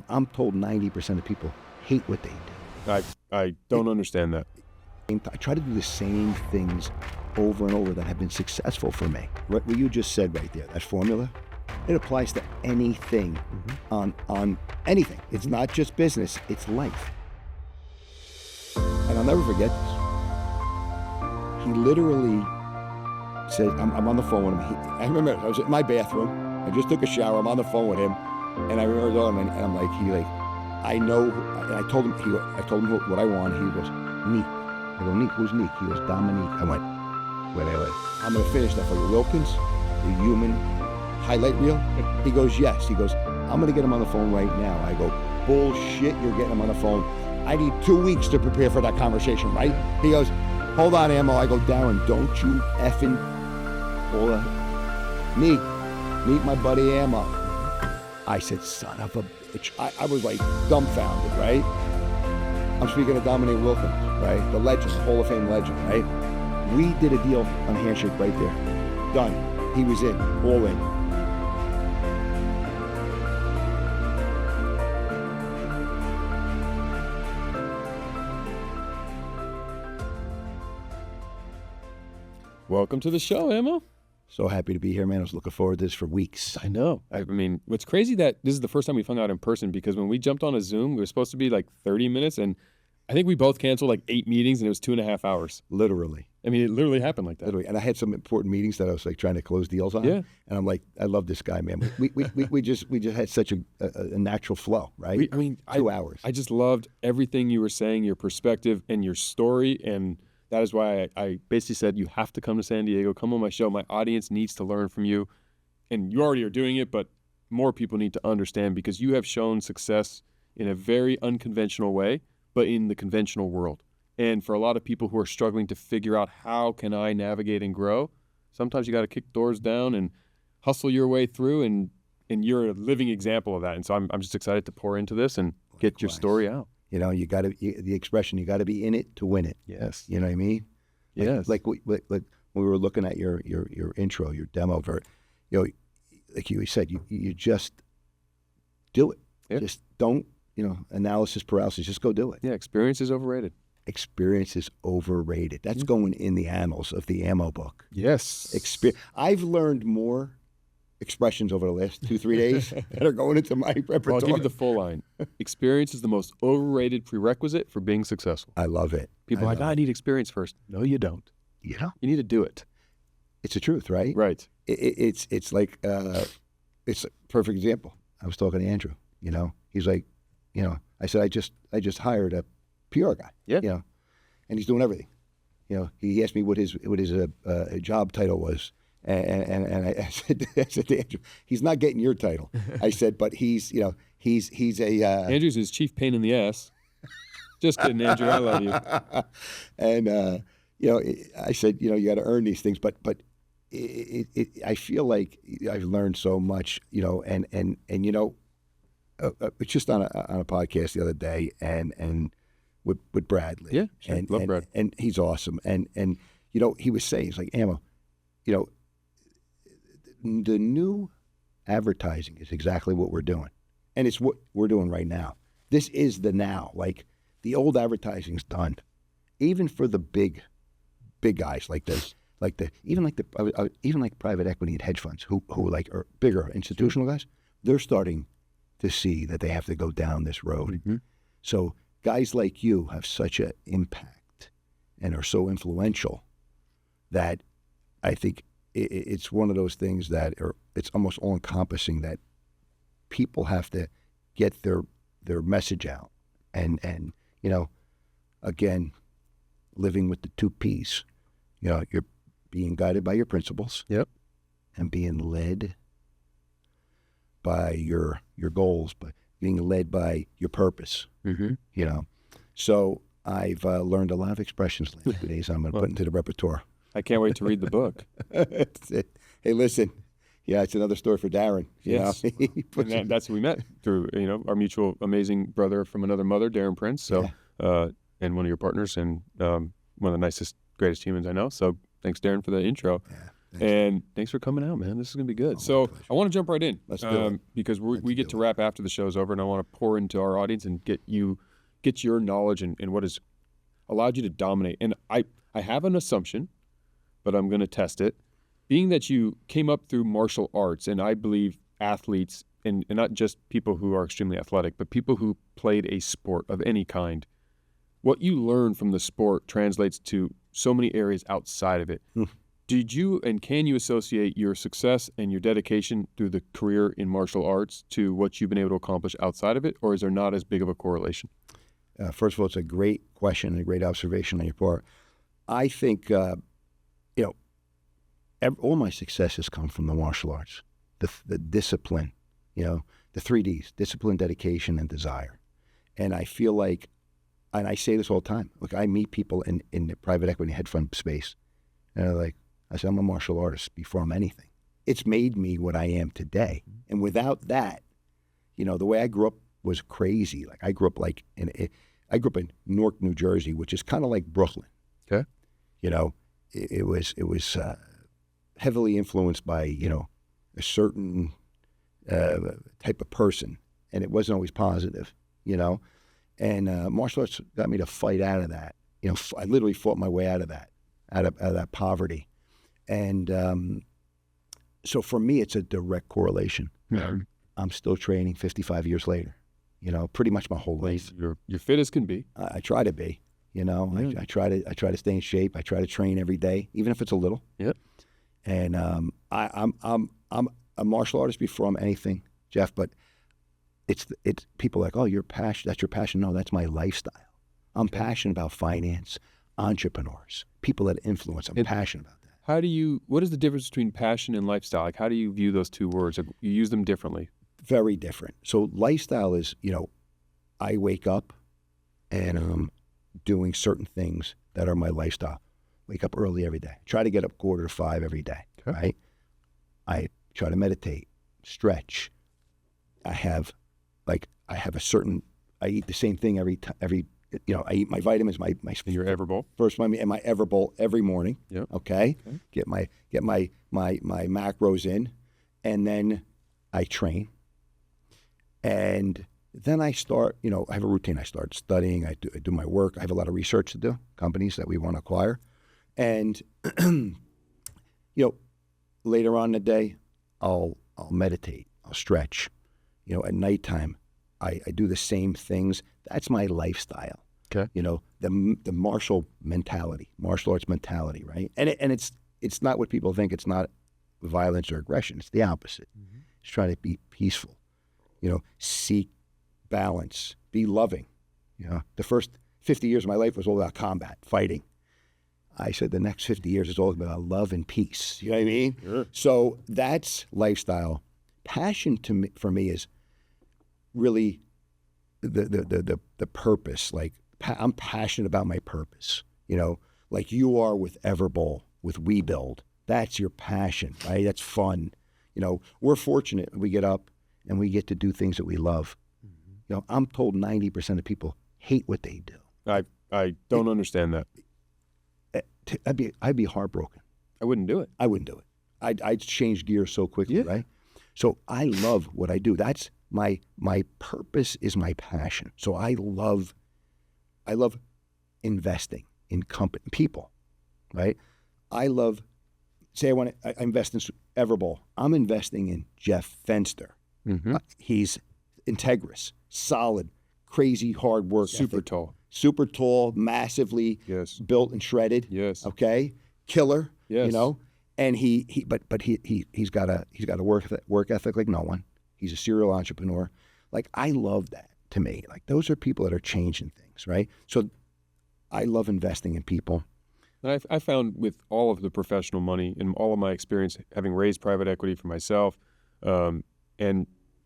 I'm told 90% of people hate what they do. I don't understand that. I try to do the same things over and over that have been successful for me. What you just said right there, that formula, it applies to anything, on anything. It's not just business, it's life. And I'll never forget this. He literally said, I'm on the phone with him. I remember, I was in my bathroom. I just took a shower. I'm on the phone with him. And I remember talking, and I'm like, I know. And I told him, I told him what I want. He goes, Neek. I go, Neek, who's Neek? He goes, Dominique. I went, wait. I'm going to finish that for you. Wilkins, the human highlight reel? He goes, yes. He goes, I'm going to get him on the phone right now. I go, bullshit, you're getting him on the phone. I need 2 weeks to prepare for that conversation, right? He goes, hold on, Ammo. I go, Darren, don't you effing hold on. Meet my buddy Ammo. I said, son of a bitch. I was like dumbfounded, right? I'm speaking of Dominique Wilkins, right? The legend, the Hall of Fame legend, right? We did a deal on a handshake right there. Done. He was in, all in. Welcome to the show, Ammo. So happy to be here, man. I was looking forward to this for weeks. I know. I mean, what's crazy that this is the first time we've hung out in person, because when we jumped on a Zoom, we were supposed to be like 30 minutes, and I think we both canceled like 8 meetings, and it was 2.5 hours. Literally. I mean, it literally happened like that. Literally. And I had some important meetings that I was like trying to close deals on. Yeah. And I'm like, I love this guy, man. We just had such a natural flow, right? 2 hours. I just loved everything you were saying, your perspective and your story, and that is why I basically said, you have to come to San Diego, come on my show. My audience needs to learn from you. And you already are doing it, but more people need to understand, because you have shown success in a very unconventional way, but in the conventional world. And for a lot of people who are struggling to figure out, how can I navigate and grow? Sometimes you got to kick doors down and hustle your way through, and you're a living example of that. And so I'm just excited to pour into this and get your story out. You know, the expression, you got to be in it to win it. Yes. You know what I mean? Yes. Like when we were looking at your intro, your demo, like you said, you just do it. Yep. Just don't, analysis paralysis, just go do it. Yeah, experience is overrated. Experience is overrated. That's going in the annals of the Ammo book. Yes. I've learned more expressions over the last 2-3 days that are going into my repertoire. Well, I'll give you the full line. Experience is the most overrated prerequisite for being successul. I love it. People are like, I need experience first. No, you don't. You need to do it. It's the truth, right? Right. It's like, it's a perfect example. I was talking to Andrew, he's like, I said, I just hired a PR guy, yeah. And he's doing everything. He asked me what his job title was. And I said to Andrew, he's not getting your title. I said, but he's a... Andrew's his chief pain in the ass. Just kidding, Andrew. I love you. And, I said, you got to earn these things. But I feel like I've learned so much, and it's just on a podcast the other day, and with Bradley. Yeah, sure. Love Brad. And he's awesome. And he was saying, he's like, Ammo, the new advertising is exactly what we're doing. And it's what we're doing right now. This is the now. Like, the old advertising's done. Even for the big guys like this, even private equity and hedge funds who like are bigger institutional guys, they're starting to see that they have to go down this road. Mm-hmm. So guys like you have such an impact and are so influential that I think it's one of those things that it's almost all-encompassing, that people have to get their message out. And again, living with the 2 Ps. You're being guided by your principles. Yep. And being led by your goals, but being led by your purpose. Mm-hmm. So I've learned a lot of expressions the last 2 days I'm going to put into the repertoire. I can't wait to read the book. Hey, listen. Yeah, it's another story for Darren. Yes. And that's what we met through, our mutual amazing brother from another mother, Darren Prince. So, and one of your partners, and one of the nicest, greatest humans I know. So thanks, Darren, for the intro. Yeah. And thanks for coming out, man. This is going to be good. So I want to jump right in. Let's do it. Because we get to wrap after the show's over, and I want to pour into our audience and get your knowledge and what has allowed you to dominate. And I have an assumption, but I'm going to test it. Being that you came up through martial arts, and I believe athletes, and not just people who are extremely athletic, but people who played a sport of any kind, what you learn from the sport translates to so many areas outside of it. Did you and can you associate your success and your dedication through the career in martial arts to what you've been able to accomplish outside of it, or is there not as big of a correlation? First of all, it's a great question and a great observation on your part. I think, all my successes come from the martial arts, the discipline, the 3 Ds, discipline, dedication, and desire. And I feel like, and I say this all the time, look, I meet people in the private equity hedge fund space, and they're like, I say, I'm a martial artist before I'm anything. It's made me what I am today. And without that, the way I grew up was crazy. Like I grew up in Newark, New Jersey, which is kind of like Brooklyn. Okay. It was heavily influenced by, a certain type of person, and it wasn't always positive, and martial arts got me to fight out of that. I literally fought my way out of that poverty. And so for me, it's a direct correlation. Yeah. I'm still training 55 years later, pretty much my whole life. You're fit as can be. I try to be, I try to stay in shape. I try to train every day, even if it's a little. Yep. And I'm a martial artist before I'm anything, Jeff, but it's people like, oh, that's your passion. No, that's my lifestyle. I'm passionate about finance, entrepreneurs, people that influence. I'm passionate about that. What is the difference between passion and lifestyle? Like, how do you view those two words? You use them differently. Very different. So lifestyle is, I wake up and I'm doing certain things that are my lifestyle. Wake up early every day. Try to get up 4:45 every day, okay. Right? I try to meditate, stretch. I eat the same thing every I eat my vitamins, my your Everbowl. First, my Everbowl every morning. Yep. Okay. Get my macros in, and then I train. And then I start, I have a routine. I start studying. I do my work. I have a lot of research to do, companies that we want to acquire. And, later on in the day, I'll meditate. I'll stretch. At nighttime, I do the same things. That's my lifestyle. Okay. The martial arts mentality, right? And it's not what people think. It's not violence or aggression. It's the opposite. Mm-hmm. It's trying to be peaceful. Seek balance, be loving. The first 50 years of my life was all about combat, fighting. I said the next 50 years is all about love and peace. You know what I mean? Sure. So that's lifestyle. Passion for me is really the purpose. Like I'm passionate about my purpose. Like you are with Everbowl, with WeBuild. That's your passion, right? That's fun. We're fortunate. We get up and we get to do things that we love. Mm-hmm. I'm told 90% of people hate what they do. I don't understand that. I'd be heartbroken. I wouldn't do it. I wouldn't do it. I'd change gears so quickly, right? So I love what I do. That's my purpose is my passion. So I love investing in people, right? I love, say I invest in Everbowl. I'm investing in Jeff Fenster. Mm-hmm. He's integrous, solid, crazy hard work. Super tall, massively built and shredded. Yes. Okay. Killer. Yes. And he's got a work ethic like no one. He's a serial entrepreneur. Like I love that. To me, like those are people that are changing things, right? So I love investing in people. And I found with all of the professional money and all of my experience having raised private equity for myself and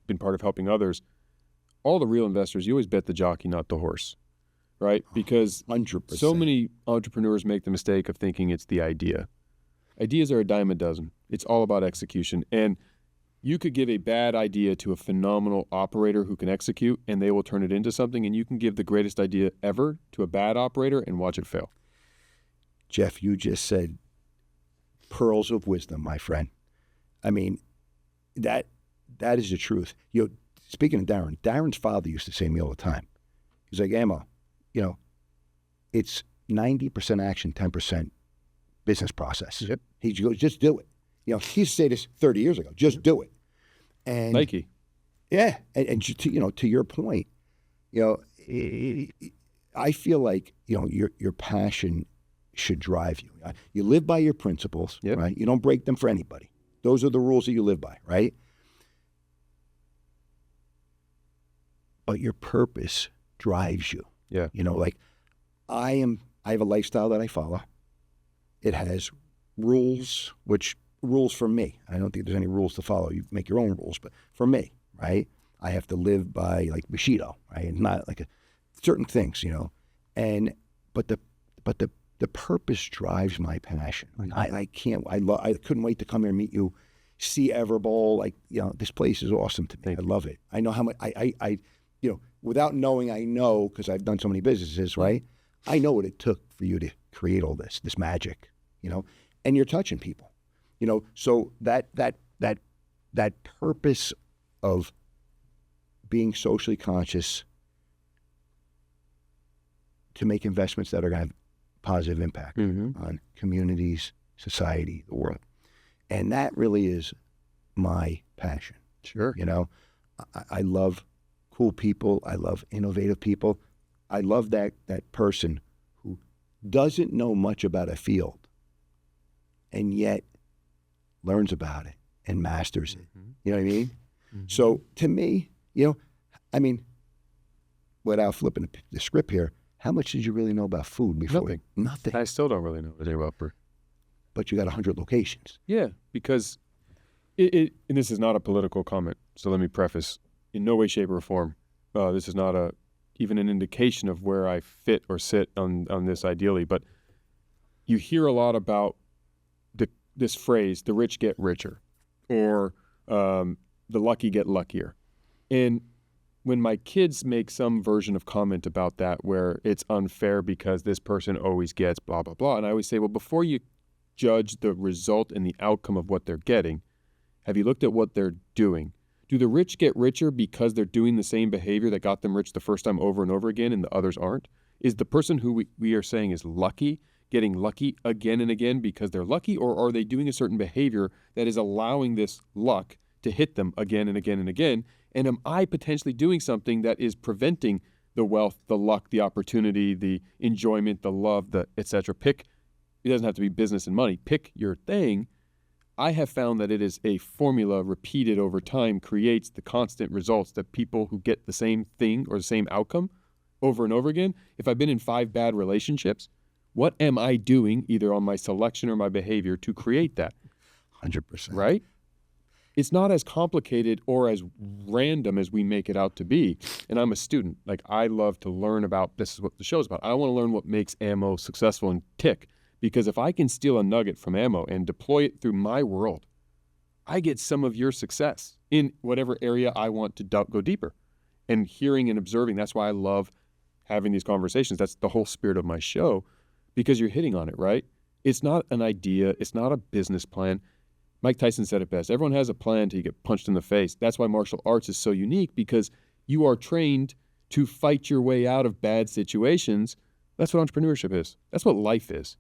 been part of helping others, all the real investors, you always bet the jockey, not the horse, right? Because 100%. So many entrepreneurs make the mistake of thinking it's the idea. Ideas are a dime a dozen. It's all about execution. And you could give a bad idea to a phenomenal operator who can execute, and they will turn it into something. And you can give the greatest idea ever to a bad operator and watch it fail. Jeff, you just said pearls of wisdom, my friend. I mean, that is the truth. You know, speaking of Darren's father used to say to me all the time. He's like, Amo, you know, it's 90% action, 10% business process. Yep. He goes, just do it. You know, he used to say this 30 years ago, just do it. And Nike. yeah, and to, you know, to your point, you know, I feel like, you know, your passion should drive you. You live by your principles, Yep. right? You don't break them for anybody. Those are the rules that you live by, right? But your purpose drives you. Yeah. You know, like I have a lifestyle that I follow. It has rules, which rules for me. I don't think there's any rules to follow. You make your own rules, but for me, right? I have to live by like Bushido, right? And not like certain things, you know. And but the purpose drives my passion. I couldn't wait to come here and meet you, see Everbowl. Like, you know, this place is awesome to me. I love it. I know how much I you know, without knowing, I know, because I've done so many businesses, right? I know what it took for you to create all this magic, you know, and you're touching people, you know. So that purpose of being socially conscious to make investments that are going to have positive impact on communities, society, the world. And that really is my passion. Sure. You know, I love cool people. I love innovative people. I love that person who doesn't know much about a field and yet learns about it and masters it. You know what I mean? So to me, you know, I mean, without flipping the script here, how much did you really know about food before? Nothing. Nothing. I still don't really know anything about Burr. But you got 100 locations. Yeah, because and this is not a political comment, so let me preface, in no way, shape, or form, this is not even an indication of where I fit or sit on this ideally, but you hear a lot about this phrase, the rich get richer, or the lucky get luckier. And when my kids make some version of comment about that where it's unfair because this person always gets blah, blah, blah, and I always say, well, before you judge the result and the outcome of what they're getting, have you looked at what they're doing? Do the rich get richer because they're doing the same behavior that got them rich the first time over and over again and the others aren't? Is the person who we are saying is lucky getting lucky again and again because they're lucky, or are they doing a certain behavior that is allowing this luck to hit them again and again and again? And am I potentially doing something that is preventing the wealth, the luck, the opportunity, the enjoyment, the love, the et cetera? Pick, it doesn't have to be business and money. Pick your thing. I have found that it is a formula repeated over time creates the constant results that people who get the same thing or the same outcome over and over again. If I've been in 5 bad relationships, what am I doing either on my selection or my behavior to create that? 100%. Right? It's not as complicated or as random as we make it out to be. And I'm a student. Like, I love to learn about, this is what the show's about. I want to learn what makes Ammo successful and tick. Because if I can steal a nugget from Ammo and deploy it through my world, I get some of your success in whatever area I want to go deeper. And hearing and observing, that's why I love having these conversations. That's the whole spirit of my show, because you're hitting on it, right? It's not an idea. It's not a business plan. Mike Tyson said it best. Everyone has a plan till you get punched in the face. That's why martial arts is so unique, because you are trained to fight your way out of bad situations. That's what entrepreneurship is. That's what life is.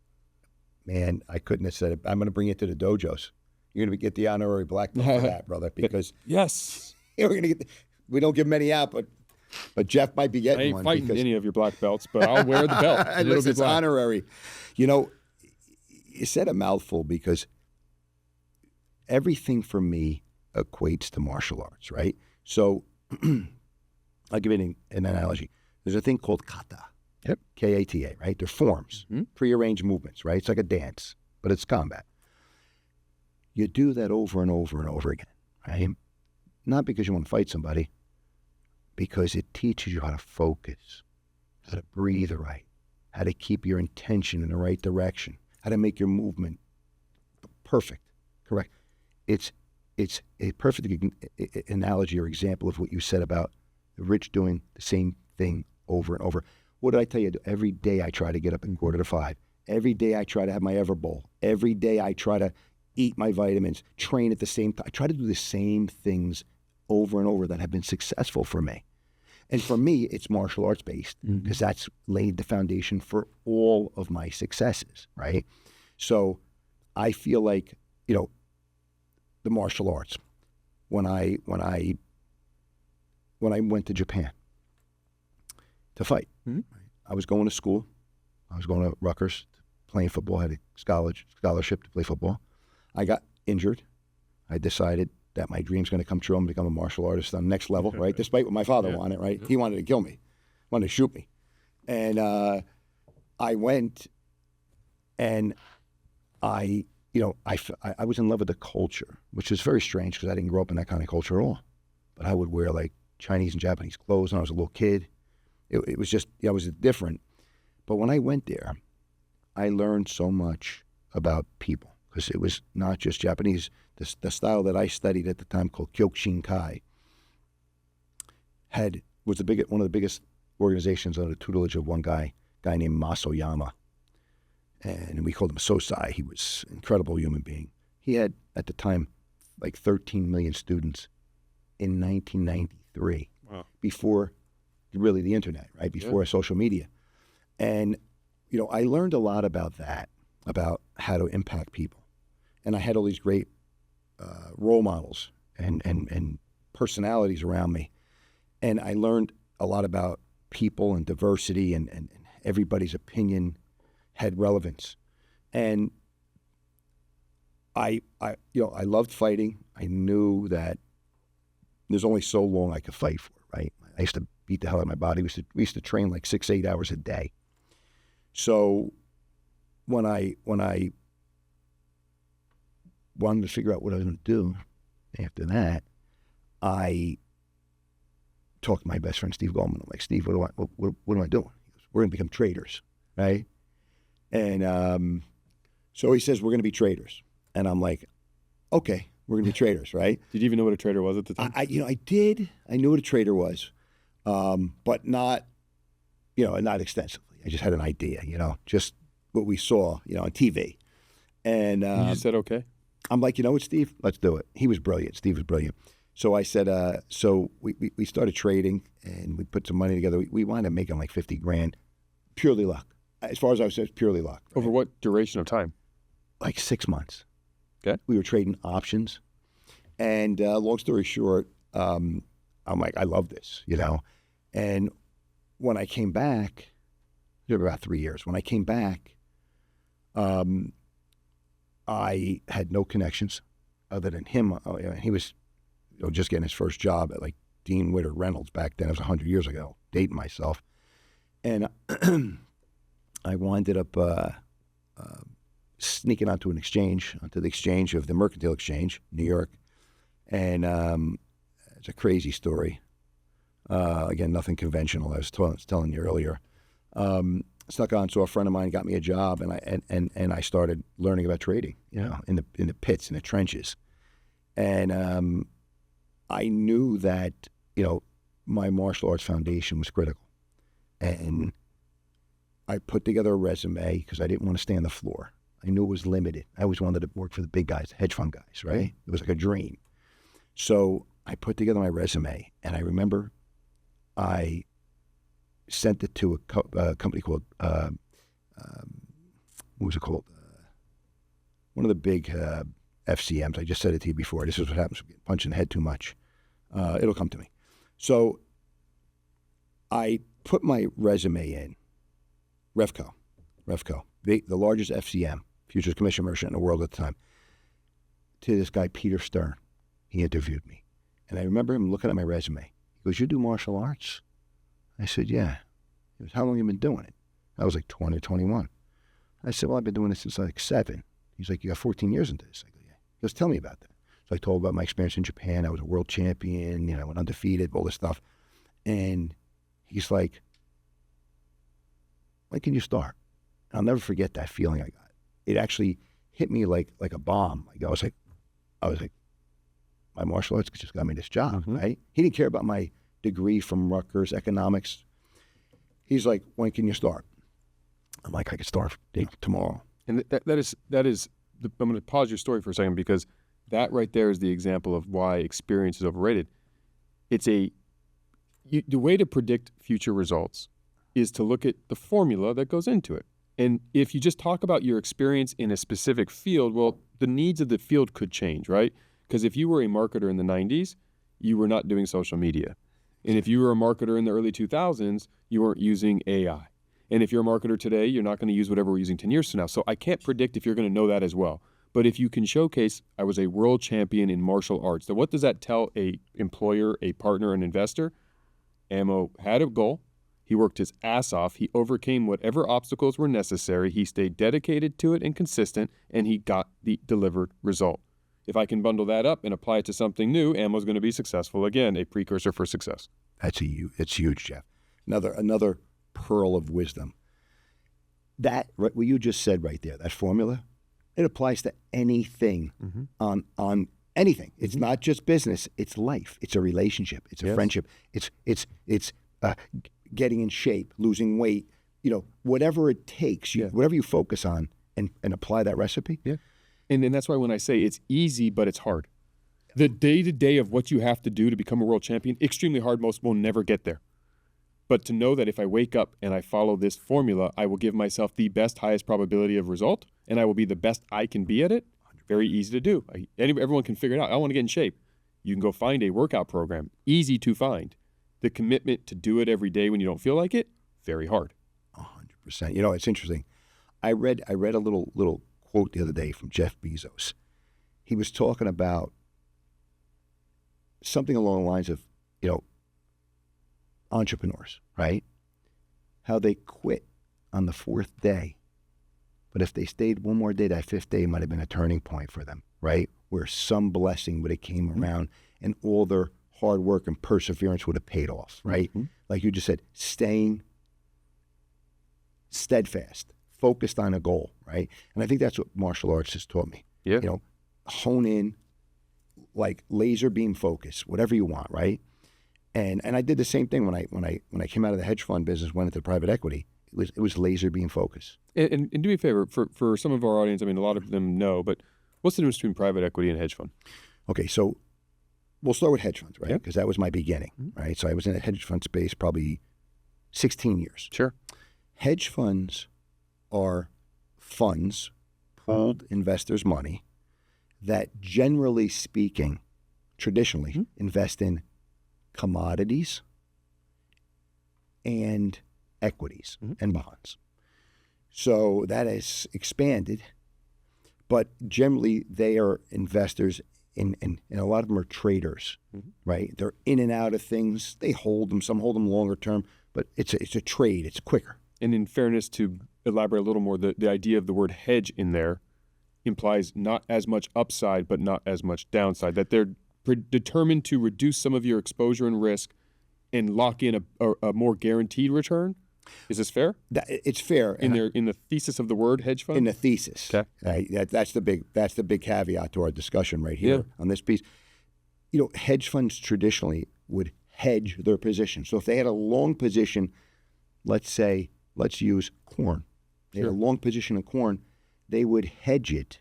Man, I couldn't have said it. I'm going to bring you to the dojos. You're going to get the honorary black belt for that, brother, because yes, we're going to get. We don't give many out, but Jeff might be getting I ain't one. fighting any of your black belts, but I'll wear the belt. And it'll be It's black. honorary. You know, you said a mouthful, because everything for me equates to martial arts, right? So I'll give you an analogy. There's a thing called kata. Yep. K-A-T-A, right? They're forms, prearranged movements, right? It's like a dance, but it's combat. You do that over and over and over again, right? Not because you want to fight somebody, because it teaches you how to focus, how to breathe right, how to keep your intention in the right direction, how to make your movement perfect, correct? It's a perfect analogy or example of what you said about the rich doing the same thing over and over. What did I tell you? Every day I try to get up at 4:45 Every day I try to have my Everbowl. Every day I try to eat my vitamins, train at the same time. I try to do the same things over and over that have been successful for me. And for me, it's martial arts based because that's laid the foundation for all of my successes, right? So I feel like, you know, the martial arts, when I went to Japan to fight, I was going to school. I was going to Rutgers playing football. I had a scholarship to play football. I got injured. I decided that my dream's going to come true. I'm going to become a martial artist on the next level, right? Despite what my father wanted, right? He wanted to kill me, wanted to shoot me. And I went and I was in love with the culture, which is very strange because I didn't grow up in that kind of culture at all. But I would wear like Chinese and Japanese clothes when I was a little kid. It was just, I was different. But when I went there, I learned so much about people because it was not just Japanese. The style that I studied at the time called Kyokushinkai was one of the biggest organizations under the tutelage of one guy named Masoyama. And we called him Sosai. He was an incredible human being. He had, at the time, like 13 million students in 1993. Wow. Before really the internet, right? Before social media. And, you know, I learned a lot about that, about how to impact people. And I had all these great role models and personalities around me. And I learned a lot about people and diversity and everybody's opinion had relevance. And I loved fighting. I knew that there's only so long I could fight for, right? I used to beat the hell out of my body. We used to train like 6-8 hours a day. So when I wanted to figure out what I was going to do after that, I talked to my best friend, Steve Goldman. I'm like, Steve, what am I doing? He goes, we're going to become traders, right? And so he says, we're going to be traders. And I'm like, okay, we're going to be traders, right? Did you even know what a trader was at the time? I did. I knew what a trader was, but not extensively. I just had an idea, just what we saw, on TV. And you just said, okay. I'm like, you know what, Steve? Let's do it. He was brilliant. Steve was brilliant. So I said, so we started trading and we put some money together. We wound up making like 50 grand, purely luck. As far as I was saying, purely luck. Right? Over what duration of time? Like 6 months. Okay. We were trading options. And long story short, I'm like, I love this, And when I came back, it was about 3 years. When I came back, I had no connections other than him. He was just getting his first job at like Dean Witter Reynolds back then. It was 100 years ago, dating myself. And I winded up sneaking onto the exchange of the Mercantile Exchange, New York. And it's a crazy story. Again, nothing conventional. I was telling you earlier. Snuck on, so a friend of mine got me a job, and I started learning about trading, in the pits, in the trenches. And I knew that, my martial arts foundation was critical. And I put together a resume because I didn't want to stay on the floor. I knew it was limited. I always wanted to work for the big guys, the hedge fund guys, right? It was like a dream. So I put together my resume, and I remember I sent it to a company called, what was it called? One of the big FCMs. I just said it to you before. This is what happens when you get punched in the head too much. It'll come to me. So I put my resume in, Revco, the largest FCM, Futures Commission Merchant in the world at the time, to this guy, Peter Stern. He interviewed me. And I remember him looking at my resume. He goes, you do martial arts? I said, yeah. He goes, how long have you been doing it? I was like 20 or 21. I said, well, I've been doing this since like 7. He's like, you got 14 years into this. I go, yeah. He goes, tell me about that. So I told him about my experience in Japan. I was a world champion, I went undefeated, all this stuff. And he's like, when can you start? And I'll never forget that feeling I got. It actually hit me like a bomb. I was like, my martial arts just got me this job, right? He didn't care about my degree from Rutgers, economics. He's like, when can you start? I'm like, I could start tomorrow. And that is I'm going to pause your story for a second, because that right there is the example of why experience is overrated. It's the way to predict future results is to look at the formula that goes into it. And if you just talk about your experience in a specific field, well, the needs of the field could change, right? Because if you were a marketer in the 90s, you were not doing social media. And if you were a marketer in the early 2000s, you weren't using AI. And if you're a marketer today, you're not going to use whatever we're using 10 years from now. So I can't predict if you're going to know that as well. But if you can showcase, I was a world champion in martial arts, then what does that tell a employer, a partner, an investor? Ammo had a goal. He worked his ass off. He overcame whatever obstacles were necessary. He stayed dedicated to it and consistent, and he got the delivered result. If I can bundle that up and apply it to something new, Ammo's going to be successful. Again, a precursor for success. It's huge, Jeff. Another pearl of wisdom. That, what you just said right there, that formula, it applies to anything on anything. It's not just business. It's life. It's a relationship. It's a friendship. It's getting in shape, losing weight, whatever it takes, whatever you focus on and apply that recipe. Yeah. And that's why when I say it's easy, but it's hard. The day-to-day of what you have to do to become a world champion, extremely hard. Most will never get there. But to know that if I wake up and I follow this formula, I will give myself the best, highest probability of result, and I will be the best I can be at it. Very easy to do. Everyone can figure it out. I want to get in shape. You can go find a workout program. Easy to find. The commitment to do it every day when you don't feel like it, very hard. 100%. It's interesting. I read a little quote the other day from Jeff Bezos. He was talking about something along the lines of, entrepreneurs, right? How they quit on the 4th day. But if they stayed one more day, that 5th day might have been a turning point for them, right? Where some blessing would have came around and all their hard work and perseverance would have paid off, right? Like you just said, staying steadfast, focused on a goal, right? And I think that's what martial arts has taught me. Yeah. Hone in, like laser beam focus, whatever you want, right? And I did the same thing when I came out of the hedge fund business, went into private equity. It was laser beam focus. And do me a favor, for some of our audience, I mean, a lot of them know, but what's the difference between private equity and hedge fund? Okay, so we'll start with hedge funds, right? Because that was my beginning, right? So I was in the hedge fund space probably 16 years. Sure. Hedge funds are funds, pooled investors' money, that generally speaking, traditionally invest in commodities and equities and bonds. So that has expanded, but generally they are investors in a lot of them are traders, right? They're in and out of things. They hold them, some hold them longer term, but it's a trade. It's quicker. And in fairness, to elaborate a little more, the idea of the word hedge in there implies not as much upside, but not as much downside, that they're determined to reduce some of your exposure and risk and lock in a more guaranteed return. Is this fair? It's fair in the thesis of the word hedge fund. In the thesis, okay. Right? That's the big caveat to our discussion right here on this piece. Hedge funds traditionally would hedge their position. So if they had a long position, let's use corn. They had a long position in corn, they would hedge it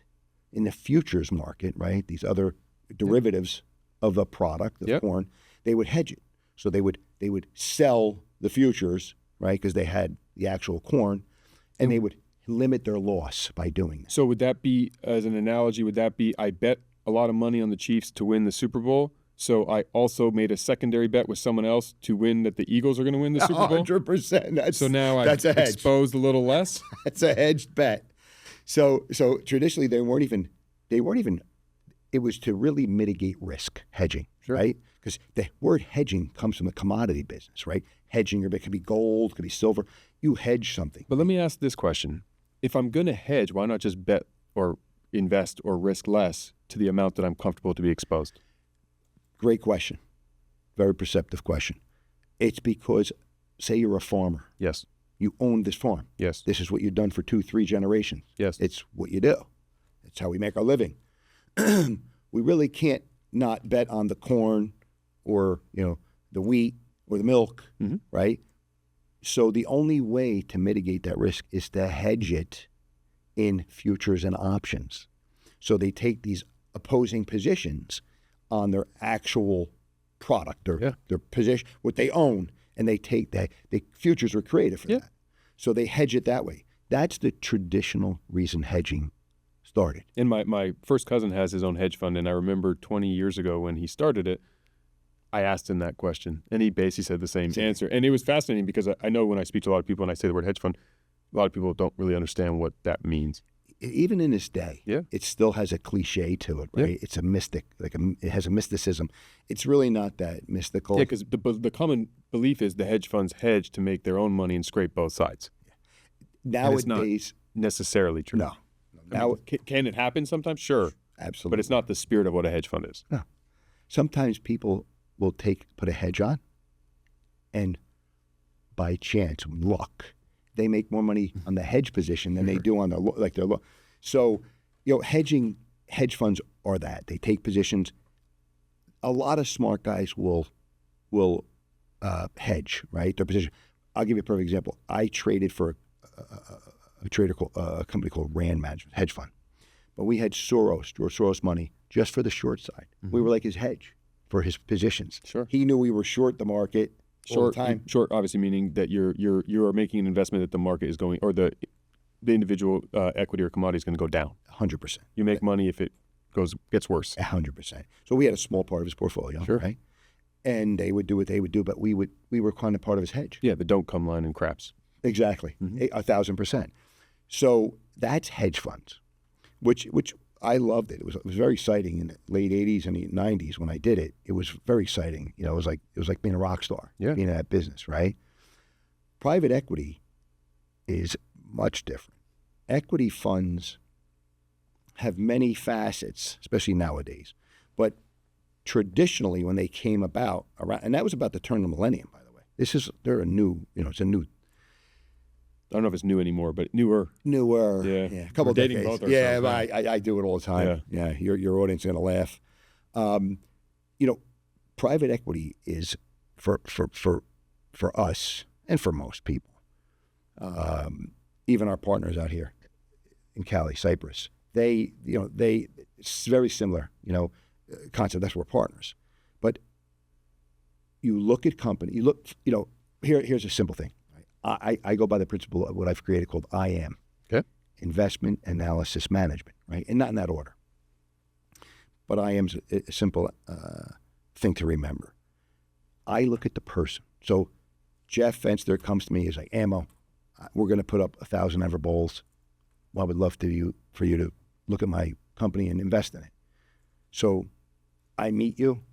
in the futures market, right? These other derivatives of the product of corn, they would hedge it. So they would sell the futures, right? Because they had the actual corn, and they would limit their loss by doing that. So would that be, as an analogy, I bet a lot of money on the Chiefs to win the Super Bowl, so I also made a secondary bet with someone else to win that the Eagles are going to win the Super Bowl? 100%. So now that's a hedge. Exposed a little less? That's a hedged bet. So traditionally they weren't even, it was to really mitigate risk, hedging, right? Because the word hedging comes from the commodity business, right? Hedging, it could be gold, could be silver. You hedge something. But let me ask this question. If I'm going to hedge, why not just bet or invest or risk less to the amount that I'm comfortable to be exposed? Great question. Very perceptive question. It's because, say you're a farmer. Yes. You own this farm. Yes. This is what you've done for 2-3 generations. Yes. It's what you do. It's how we make our living. We really can't not bet on the corn or, the wheat or the milk, right? So the only way to mitigate that risk is to hedge it in futures and options. So they take these opposing positions on their actual product, their position, what they own, and they take that. The futures were created for that. So they hedge it that way. That's the traditional reason hedging started. And my first cousin has his own hedge fund, and I remember 20 years ago when he started it, I asked him that question, and he basically said the same answer. And it was fascinating because I know when I speak to a lot of people and I say the word hedge fund, a lot of people don't really understand what that means. Even in this day, it still has a cliche to it, right? Yeah. It's a mystic, it has a mysticism. It's really not that mystical. Yeah, because the common belief is the hedge funds hedge to make their own money and scrape both sides. Nowadays, and it's not necessarily true. No. Now, can it happen sometimes? Sure. Absolutely. But it's not the spirit of what a hedge fund is. No. Sometimes people will put a hedge on, and by chance, luck, they make more money on the hedge position than they do on their So, hedge funds are that. They take positions. A lot of smart guys will hedge, right? Their position. I'll give you a perfect example. I traded for a company called Rand Management hedge fund, but we had Soros money just for the short side. Mm-hmm. We were like his hedge for his positions. Sure. He knew we were short the market all the time. Short, obviously, meaning that you're making an investment that the market is going, or the individual equity or commodity is going to go down. 100%. You make money if it gets worse. 100%. So we had a small part of his portfolio, sure, right? And they would do what they would do, but we were kind of part of his hedge. Yeah, the don't come line and craps. Exactly, 1,000%. So that's hedge funds, which I loved it. It was very exciting in the late '80s and the '90s when I did it. It was very exciting. It was like being a rock star, being in that business, right? Private equity is much different. Equity funds have many facets, especially nowadays. But traditionally, when they came about around, and that was about the turn of the millennium, by the way. It's a new. I don't know if it's new anymore, but newer. Yeah. A couple of dating decades. both ourselves. Yeah, I do it all the time. Yeah, your audience is going to laugh. Private equity is for us and for most people, even our partners out here in Cali, Cyprus. It's very similar, concept. That's where we're partners. But you look at company. Here's a simple thing. I go by the principle of what I've created called IM, investment analysis management, right? And not in that order. But IM's a simple thing to remember. I look at the person. So Jeff Fenster comes to me, he's like, Ammo, we're going to put up 1,000 ever bowls. Well, I would love for you to look at my company and invest in it. So I meet you.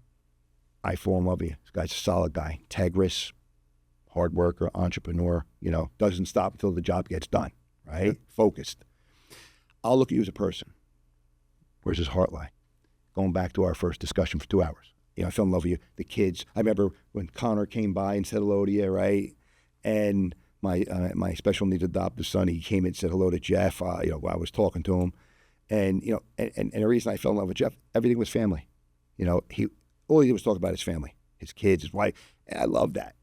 I fall in love with you. This guy's a solid guy, integrous, hard worker, entrepreneur, doesn't stop until the job gets done, right? Yeah. Focused. I'll look at you as a person. Where's his heart lie? Going back to our first discussion for 2 hours. I fell in love with you. The kids. I remember when Connor came by and said hello to you, right? And my special needs adopted son, he came and said hello to Jeff. I was talking to him, and and the reason I fell in love with Jeff, everything was family. All he did was talk about his family, his kids, his wife, and I love that.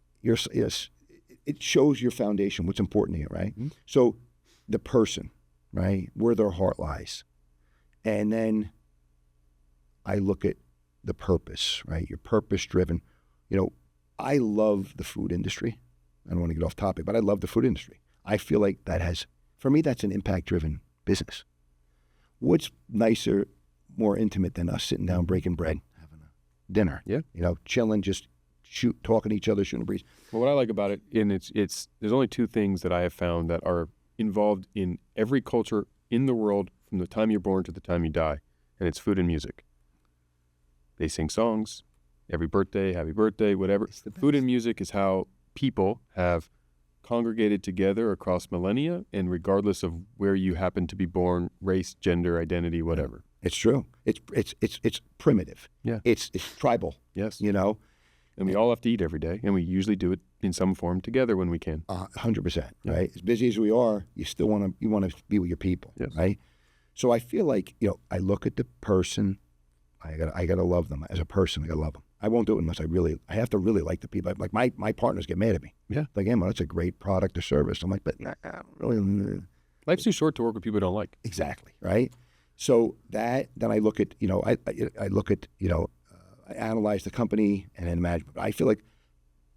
It shows your foundation, what's important to you, right? Mm-hmm. So the person, right, where their heart lies. And then I look at the purpose, right? You're purpose-driven. I love the food industry. I don't want to get off topic, but I love the food industry. I feel like for me, that's an impact-driven business. What's nicer, more intimate than us sitting down, breaking bread, having a dinner, chilling, just talking to each other, shooting a breeze. Well, what I like about it, and it's there's only two things that I have found that are involved in every culture in the world from the time you're born to the time you die, and it's food and music. They sing songs, every birthday, happy birthday, whatever. Food and music is how people have congregated together across millennia, and regardless of where you happen to be born, race, gender, identity, whatever. It's true. It's primitive. Yeah. It's tribal. Yes. And we all have to eat every day, and we usually do it in some form together when we can. 100%, right? As busy as we are, you still want to be with your people, right? So I feel like I look at the person. I gotta love them as a person. I gotta love them. I won't do it unless I have to really like the people. Like my partners get mad at me. Yeah. Like, Emma, that's a great product or service. I'm like, but nah, I don't really. Life's too short to work with people you don't like. Exactly. Right. So then I look at, I look at, I analyze the company and then management. I feel like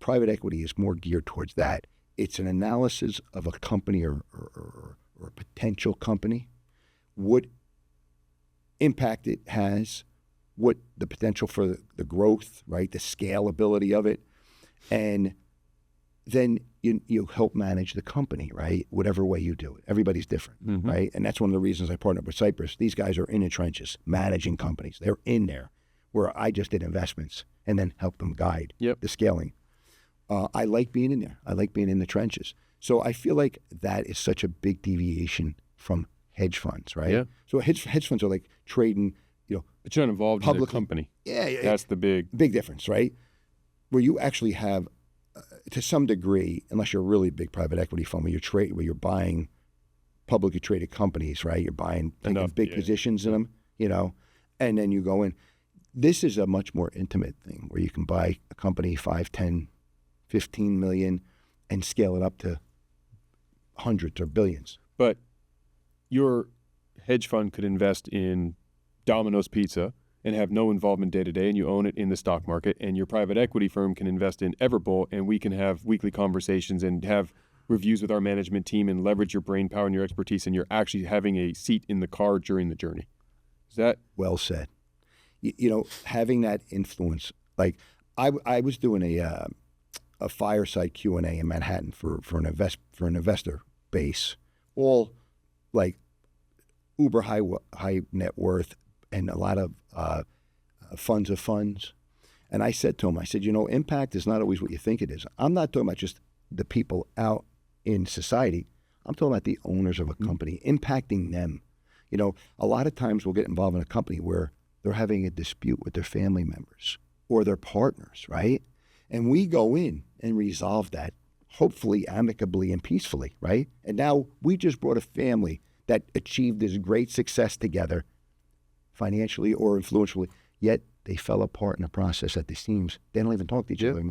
private equity is more geared towards that. It's an analysis of a company or a potential company, what impact it has, what the potential for the growth, right, the scalability of it, and then you help manage the company, right, whatever way you do it. Everybody's different, right? And that's one of the reasons I partnered with Cypress. These guys are in the trenches, managing companies. They're in there, where I just did investments and then help them guide the scaling. I like being in there. I like being in the trenches. So I feel like that is such a big deviation from hedge funds, right? Yeah. So hedge funds are like trading, But you're not involved in the company. Yeah. That's the big difference, right? Where you actually have, to some degree, unless you're a really big private equity fund, where you're buying publicly traded companies, right? You're taking big positions in them, and then you go in. This is a much more intimate thing where you can buy a company 5, 10, 15 million and scale it up to hundreds or billions. But your hedge fund could invest in Domino's Pizza and have no involvement day to day, and you own it in the stock market, and your private equity firm can invest in Everbowl, and we can have weekly conversations and have reviews with our management team and leverage your brain power and your expertise, and you're actually having a seat in the car during the journey. Is that well said? Having that influence. Like I was doing a fireside Q&A in Manhattan for an investor base, all like uber high net worth and a lot of funds of funds. And I said to him, impact is not always what you think it is. I'm not talking about just the people out in society. I'm talking about the owners of a company, impacting them. A lot of times we'll get involved in a company where they're having a dispute with their family members or their partners, right? And we go in and resolve that, hopefully amicably and peacefully, right? And now we just brought a family that achieved this great success together, financially or influentially, yet they fell apart in the process at the seams. They don't even talk to each other.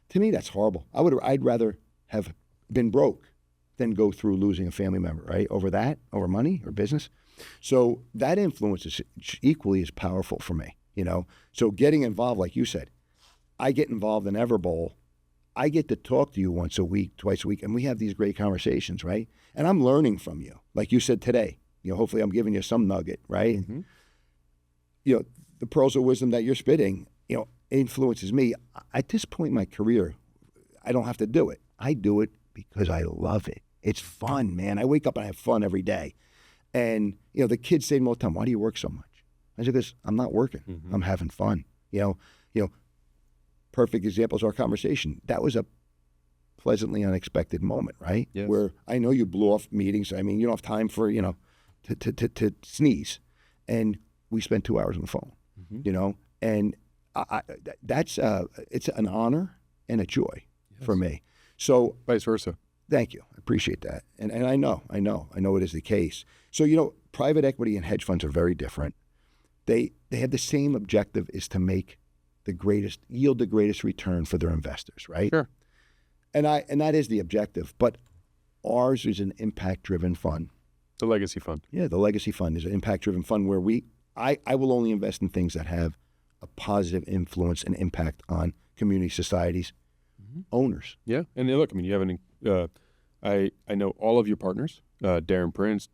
To me, that's horrible. I'd rather have been broke than go through losing a family member, right? Over money or business. So that influence is equally as powerful for me, So getting involved, like you said, I get involved in Everbowl. I get to talk to you once a week, twice a week, and we have these great conversations, right? And I'm learning from you, like you said today. Hopefully I'm giving you some nugget, right? Mm-hmm. The pearls of wisdom that you're spitting, influences me. At this point in my career, I don't have to do it. I do it because I love it. It's fun, man. I wake up and I have fun every day. And, the kids say to me all the time, why do you work so much? I said, because I'm not working. Mm-hmm. I'm having fun. Perfect example is our conversation. That was a pleasantly unexpected moment, right? Yes. Where I know you blew off meetings. I mean, you don't have time for, to sneeze. And we spent 2 hours on the phone, and that's it's an honor and a joy for me. So vice versa. Thank you. I appreciate that. And I know it is the case. So, private equity and hedge funds are very different. They have the same objective, is to yield the greatest return for their investors, right? Sure. And that is the objective. But ours is an impact-driven fund. The legacy fund. Yeah, the legacy fund is an impact-driven fund where I will only invest in things that have a positive influence and impact on community societies, owners. Yeah, and look, you have I know all of your partners, Darren Prince,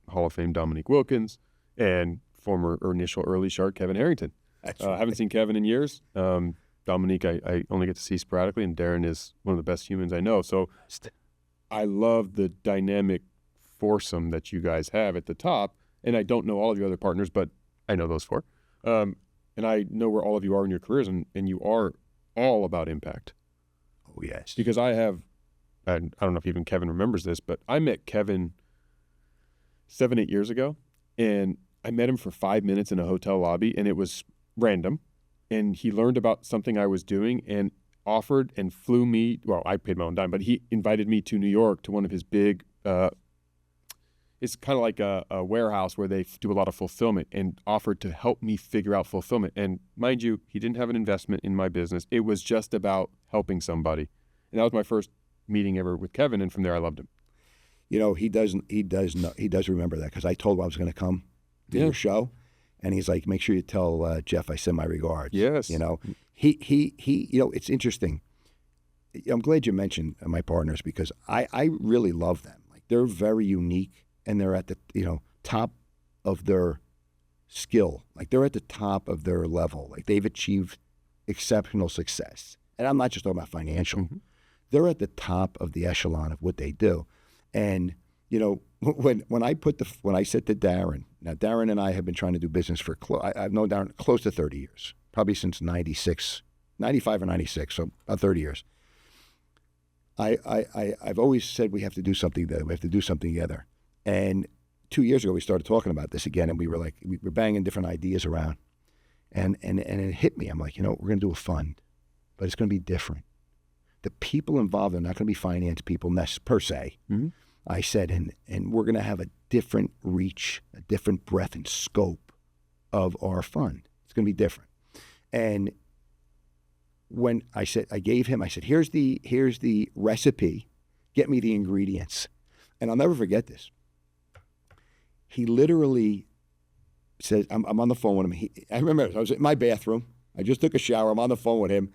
Hall of Fame Dominique Wilkins, and former initial early shark Kevin Harrington. That's I haven't seen Kevin in years. Dominique, I only get to see sporadically, and Darren is one of the best humans I know. So I love the dynamic foursome that you guys have at the top. And I don't know all of your other partners, but I know those four. And I know where all of you are in your careers, and you are all about impact. Oh, yes. Because I don't know if even Kevin remembers this, but I met Kevin 7-8 years ago, and I met him for 5 minutes in a hotel lobby, and it was random. And he learned about something I was doing and offered and flew me. Well, I paid my own dime, but he invited me to New York to one of his big it's kind of like a warehouse where they do a lot of fulfillment, and offered to help me figure out fulfillment. And mind you, he didn't have an investment in my business. It was just about helping somebody. And that was my first meeting ever with Kevin. And from there, I loved him. You know, he does remember that, because I told him I was going to come to your show, and he's like, make sure you tell Jeff I send my regards. Yes. You know, he you know, it's interesting. I'm glad you mentioned my partners, because I really love them. Like, they're very unique, and they're at the, you know, top of their skill. Like, they're at the top of their level. Like, they've achieved exceptional success. And I'm not just talking about financial. Mm-hmm. They're at the top of the echelon of what they do. And, you know, when I said to Darren, now Darren and I have been trying to do business for, I've known Darren close to 30 years, probably since 95 or 96, so about 30 years. I've always said we have to do something together. We have to do something together. And 2 years ago, we started talking about this again, and we were banging different ideas around. And it hit me. I'm like, you know, we're going to do a fund, but it's going to be different. The people involved are not going to be finance people per se. Mm-hmm. I said, and we're going to have a different reach, a different breadth and scope of our fund. It's going to be different. And when I said, here's the recipe, get me the ingredients. And I'll never forget this. He literally says, I'm on the phone with him. I remember, I was in my bathroom. I just took a shower. I'm on the phone with him.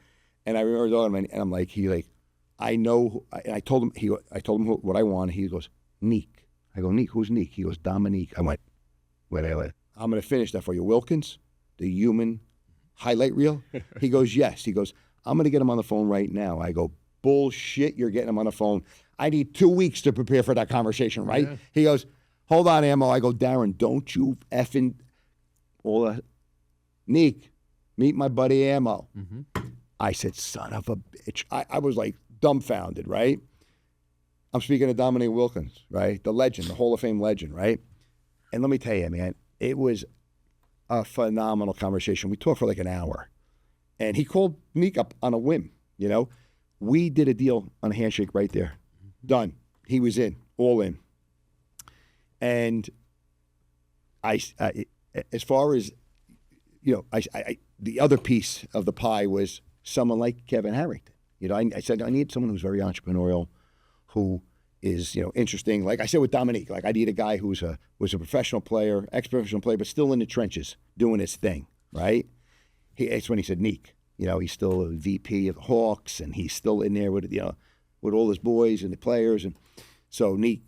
And I remember talking to him, and I'm like, I know, and I told him what I wanted. He goes, Neek. I go, Neek, who's Neek? He goes, Dominique. I went, wait. I'm going to finish that for you. Wilkins, the human highlight reel? He goes, yes. He goes, I'm going to get him on the phone right now. I go, bullshit, you're getting him on the phone. I need 2 weeks to prepare for that conversation, right? Yeah. He goes, hold on, Ammo. I go, Darren, don't you effing, all that. Neek, meet my buddy Ammo. Mm-hmm. I said, son of a bitch. I was like dumbfounded, right? I'm speaking of Dominique Wilkins, right? The legend, the Hall of Fame legend, right? And let me tell you, man, it was a phenomenal conversation. We talked for like an hour. And he called Neek up on a whim, you know? We did a deal on a handshake right there. Done. He was in, all in. And as far as, you know, the other piece of the pie was someone like Kevin Harrington. You know, I said, I need someone who's very entrepreneurial, who is, you know, interesting. Like I said with Dominique, like I need a guy who was a professional player, ex-professional player, but still in the trenches doing his thing, right? It's when he said Neek. You know, he's still a VP of the Hawks, and he's still in there with, you know, with all his boys and the players. And so Neek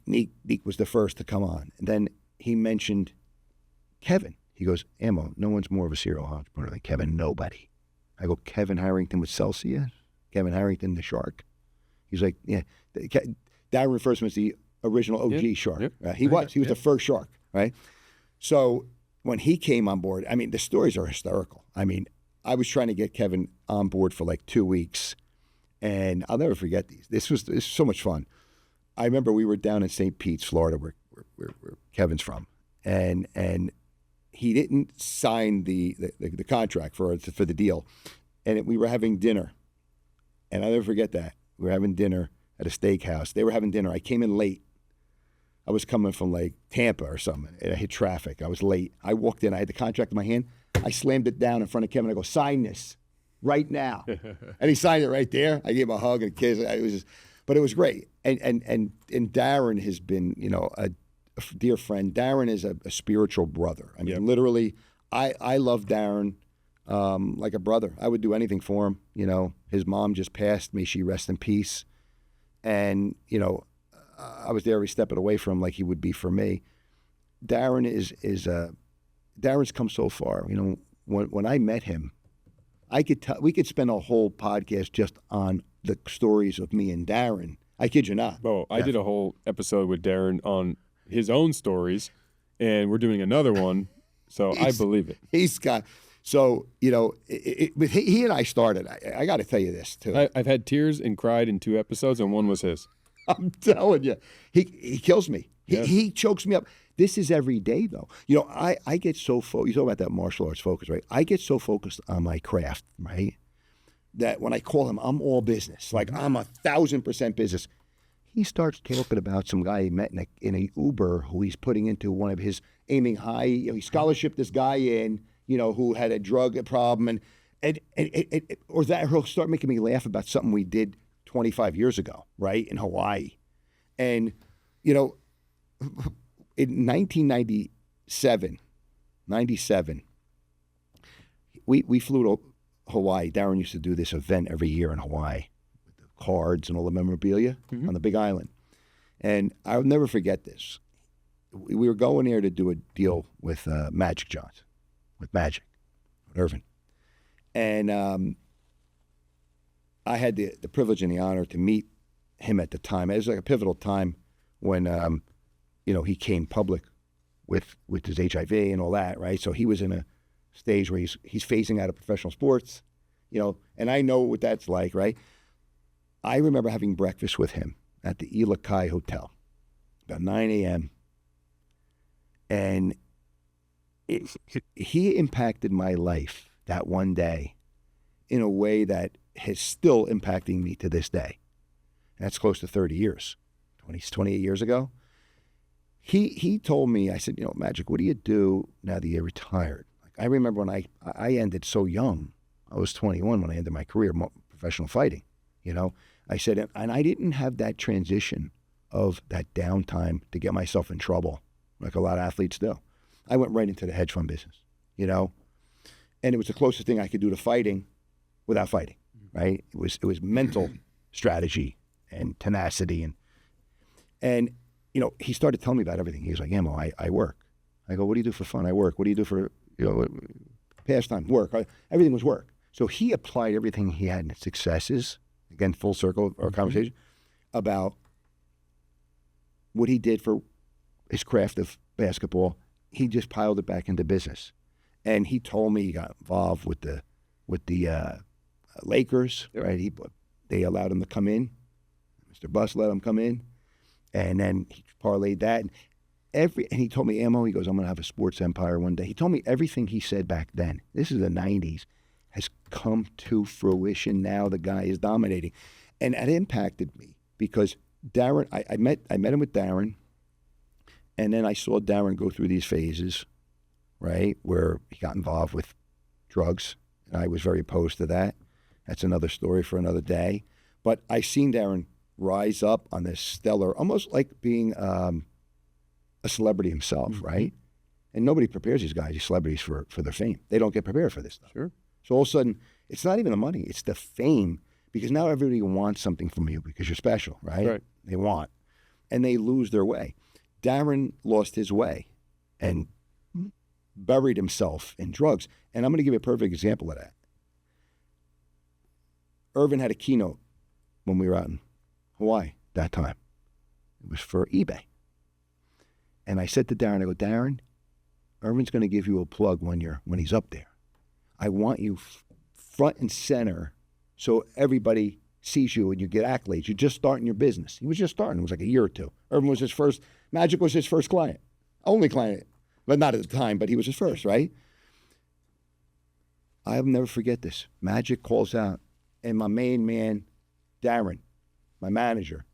was the first to come on. And then he mentioned Kevin. He goes, Ammo, no one's more of a serial entrepreneur than Kevin. Nobody. I go, Kevin Harrington with Celsius? Kevin Harrington, the shark? He's like, yeah. Darren refers to him as the original OG shark. Yep. He was the first shark, right? So when he came on board, I mean, the stories are hysterical. I mean, I was trying to get Kevin on board for like 2 weeks, and I'll never forget these. This was so much fun. I remember we were down in St. Pete's, Florida, where Kevin's from, and he didn't sign the contract for the deal, and we were having dinner, and I'll never forget that. We were having dinner at a steakhouse. They were having dinner. I came in late. I was coming from like Tampa or something, and I hit traffic. I was late. I walked in. I had the contract in my hand. I slammed it down in front of Kevin. I go, sign this right now. And he signed it right there. I gave him a hug and a kiss. But it was great. And Darren has been, you know, a dear friend. Darren is a spiritual brother. I mean, literally, I love Darren like a brother. I would do anything for him. You know, his mom just passed. May she rest in peace. And, you know, I was there every step of the way from him like he would be for me. Darren Darren's come so far. You know, when I met him, we could spend a whole podcast just on the stories of me and Darren. I kid you not. Well, I did a whole episode with Darren on his own stories, and we're doing another one, so I believe it. He's got, so, you know, he and I started. I got to tell you this, too. I've had tears and cried in 2 episodes, and one was his. I'm telling you. He kills me. He chokes me up. This is every day, though. You know, I get so focused. You talk about that martial arts focus, right? I get so focused on my craft, right, that when I call him, I'm all business. Like, I'm 1,000% business. he starts talking about some guy he met in a Uber who he's putting into one of his aiming high. You know, he scholarshiped this guy in, you know, who had a drug problem, or that he'll start making me laugh about something we did 25 years ago, right, in Hawaii. And, you know, in 1997, we flew to Hawaii. Darren used to do this event every year in Hawaii with the cards and all the memorabilia on the Big Island. And I'll never forget this. We were going there to do a deal with Magic Johnson, with Magic, with Irvin. And I had the privilege and the honor to meet him at the time. It was like a pivotal time when, you know, he came public with his HIV and all that, right? So he was in a stage where he's phasing out of professional sports, you know, and I know what that's like, right? I remember having breakfast with him at the Ilakai Hotel about 9 a.m. And he impacted my life that one day in a way that is still impacting me to this day. That's close to 30 years, 28 years ago. He told me, I said, you know, Magic, what do you do now that you're retired? Like, I remember when I ended so young. I was 21 when I ended my career, professional fighting, you know. I said, and I didn't have that transition of that downtime to get myself in trouble like a lot of athletes do. I went right into the hedge fund business, you know, and it was the closest thing I could do to fighting without fighting, right? It was mental strategy and tenacity and you know, he started telling me about everything. He was like, Amo, I work. I go, what do you do for fun? I work. What do you do for, you know, pastime? Work. Everything was work. So he applied everything he had in successes, again, full circle our conversation, about what he did for his craft of basketball. He just piled it back into business. And he told me he got involved with the Lakers, right? They allowed him to come in. Mr. Buss let him come in. And then he parlayed that. And he told me, Amo, he goes, I'm going to have a sports empire one day. He told me everything he said back then. This is the 90s. Has come to fruition now. The guy is dominating. And it impacted me because Darren, I met him with Darren. And then I saw Darren go through these phases, right, where he got involved with drugs. And I was very opposed to that. That's another story for another day. But I seen Darren rise up on this stellar, almost like being a celebrity himself, right? And nobody prepares these guys, these celebrities, for their fame. They don't get prepared for this stuff. Sure. So all of a sudden, it's not even the money, it's the fame, because now everybody wants something from you because you're special, right? Right. They want. And they lose their way. Darren lost his way and buried himself in drugs. And I'm going to give you a perfect example of that. Irvin had a keynote when we were out in Hawaii that time. It was for eBay. And I said to Darren, I go, Darren, Irvin's going to give you a plug when he's up there. I want you front and center so everybody sees you and you get accolades. You're just starting your business. He was just starting. It was like a year or two. Irvin was Magic was his first client. Only client. But not at the time, but he was his first, right? I'll never forget this. Magic calls out, and my main man, Darren, my manager,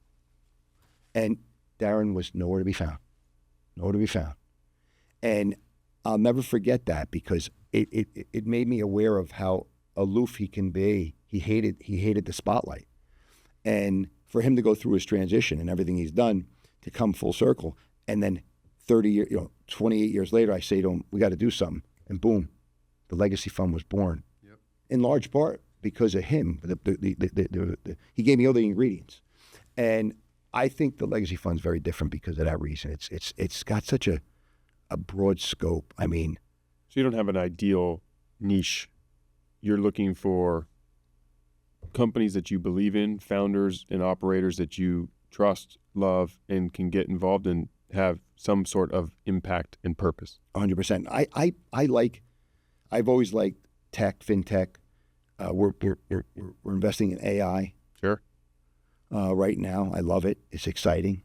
and Darren was nowhere to be found. Nowhere to be found. And I'll never forget that because it made me aware of how aloof he can be. He hated the spotlight. And for him to go through his transition and everything he's done to come full circle, and then 28 years later, I say to him, we got to do something. And boom, the Legacy Fund was born. Yep. In large part because of him. He gave me all the ingredients. And I think the Legacy Fund's very different because of that reason. It's got such a broad scope. I mean, so you don't have an ideal niche. You're looking for companies that you believe in, founders and operators that you trust, love, and can get involved and have some sort of impact and purpose. 100%. I've always liked tech, fintech. We're investing in AI. Sure. Right now. I love it. It's exciting.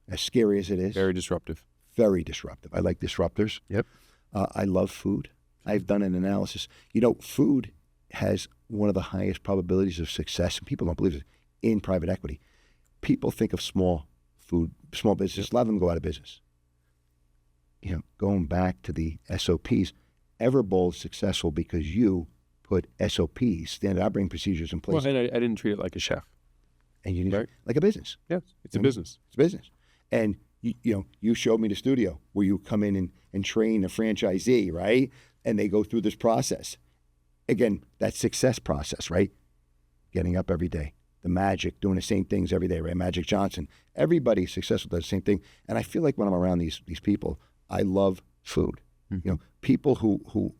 As scary as it is. Very disruptive. Very disruptive. I like disruptors. Yep. I love food. I've done an analysis. You know, food has one of the highest probabilities of success, and people don't believe it, in private equity. people think of small business, a lot of them go out of business. Going back to the SOPs, Everbowl is successful because you put SOPs, standard operating procedures in place. Well, and I didn't treat it like a chef. And you right? like a business. Yes, it's a business. It's a business. And you showed me the studio where you come in and train a franchisee, right? And they go through this process. Again, that success process, right? Getting up every day. The Magic, doing the same things every day, right? Magic Johnson. Everybody successful does the same thing. And I feel like when I'm around these people, I love food. Mm-hmm. People who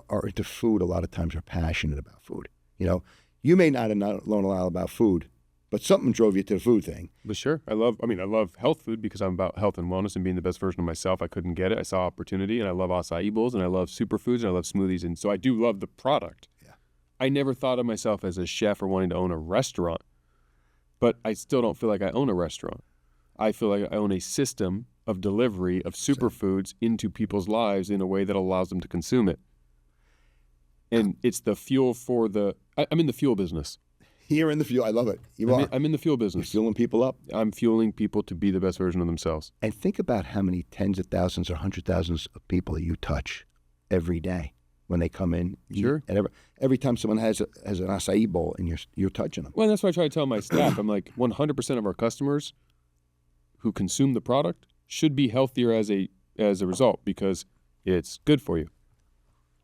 are into food a lot of times are passionate about food. You may not have known a lot about food, but something drove you to the food thing. But sure, I love health food because I'm about health and wellness and being the best version of myself. I couldn't get it. I saw opportunity, and I love acai bowls, and I love superfoods, and I love smoothies, and so I do love the product. Yeah. I never thought of myself as a chef or wanting to own a restaurant, but I still don't feel like I own a restaurant. I feel like I own a system of delivery of superfoods into people's lives in a way that allows them to consume it. And it's the fuel for I'm in the fuel business. You're in the fuel. I love it. I'm in the fuel business. You're fueling people up. I'm fueling people to be the best version of themselves. And think about how many tens of thousands or hundred thousands of people that you touch every day when they come in. Sure. And every time someone has an acai bowl and you're touching them. Well, that's why I try to tell my staff. I'm like, 100% of our customers who consume the product should be healthier as a result because it's good for you.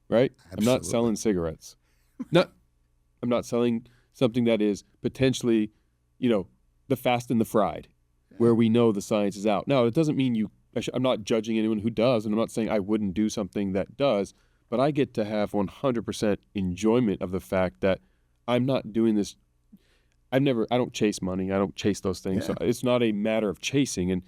Right? Absolutely. I'm not selling cigarettes. I'm not selling something that is potentially, the fast and the fried, where we know the science is out. Now, it doesn't mean I'm not judging anyone who does, and I'm not saying I wouldn't do something that does, but I get to have 100% enjoyment of the fact that I'm not doing this. I don't chase money. I don't chase those things. Yeah. So it's not a matter of chasing. And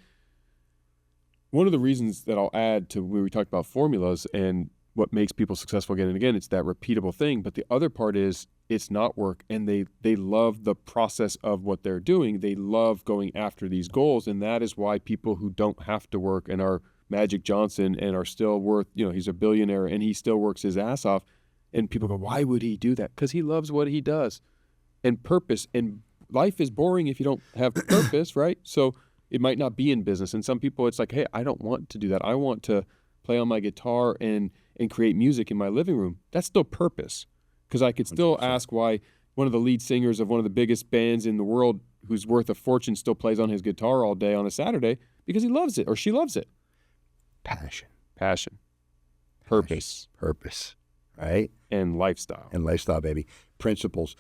one of the reasons that I'll add to where we talked about formulas and what makes people successful again and again, it's that repeatable thing. But the other part is it's not work, and they love the process of what they're doing. They love going after these goals, and that is why people who don't have to work and are Magic Johnson and are still worth, he's a billionaire and he still works his ass off. And people go, why would he do that? Because he loves what he does. And purpose, and life is boring if you don't have purpose, right? So it might not be in business. And some people, it's like, hey, I don't want to do that. I want to play on my guitar and create music in my living room. That's still purpose. Because I could still 100%. ask why one of the lead singers of one of the biggest bands in the world who's worth a fortune still plays on his guitar all day on a Saturday because he loves it or she loves it. Passion. Purpose. Right? And lifestyle. And lifestyle, baby. Principles.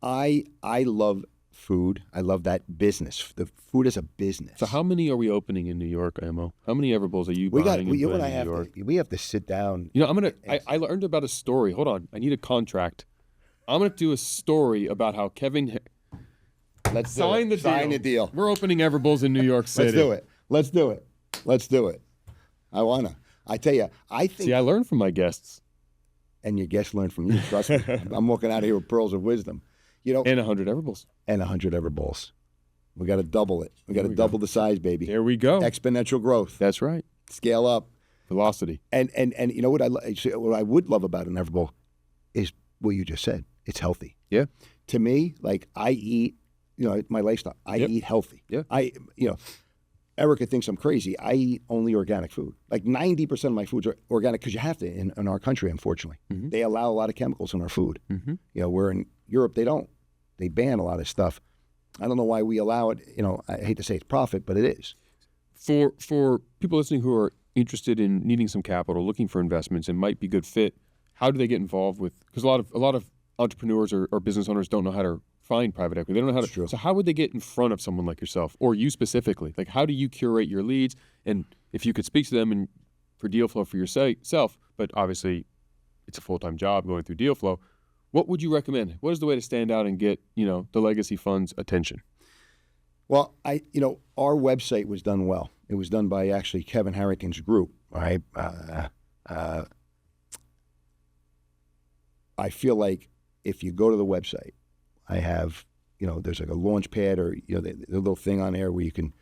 I love food. I love that business. The food is a business. So how many are we opening in New York, Amo? How many Everbowls are you buying in New York? We have to sit down. I learned about a story. Hold on. I need a contract. I'm going to do a story about how Kevin Let's sign the deal. We're opening Everbowls in New York City. Let's do it. I want to. I tell you, I think. See, I learn from my guests. And your guests learn from you. Trust me. I'm walking out of here with pearls of wisdom. And 100 Everbowls. And 100 Everbowls. We got to double it. We got to double the size, baby. There we go. Exponential growth. That's right. Scale up. Velocity. And you know what I would love about an Everbowl is what you just said. It's healthy. Yeah. To me, like I eat, my lifestyle. I eat healthy. Yeah. Erica thinks I'm crazy. I eat only organic food. Like 90% of my foods are organic because you have to in our country, unfortunately. Mm-hmm. They allow a lot of chemicals in our food. Mm-hmm. Where in Europe, they don't. They ban a lot of stuff. I don't know why we allow it. I hate to say it's profit, but it is. For people listening who are interested in needing some capital, looking for investments, and might be good fit, how do they get involved with? Because a lot of entrepreneurs or business owners don't know how to find private equity. They don't know how to. True. So how would they get in front of someone like yourself, or you specifically? Like, how do you curate your leads? And if you could speak to them and for deal flow for yourself, but obviously it's a full-time job going through deal flow. What would you recommend? What is the way to stand out and get the legacy fund's attention? Well, our website was done well. It was done by actually Kevin Harrington's group. All right. I feel like if you go to the website, I have, there's like a launch pad or the little thing on there where you can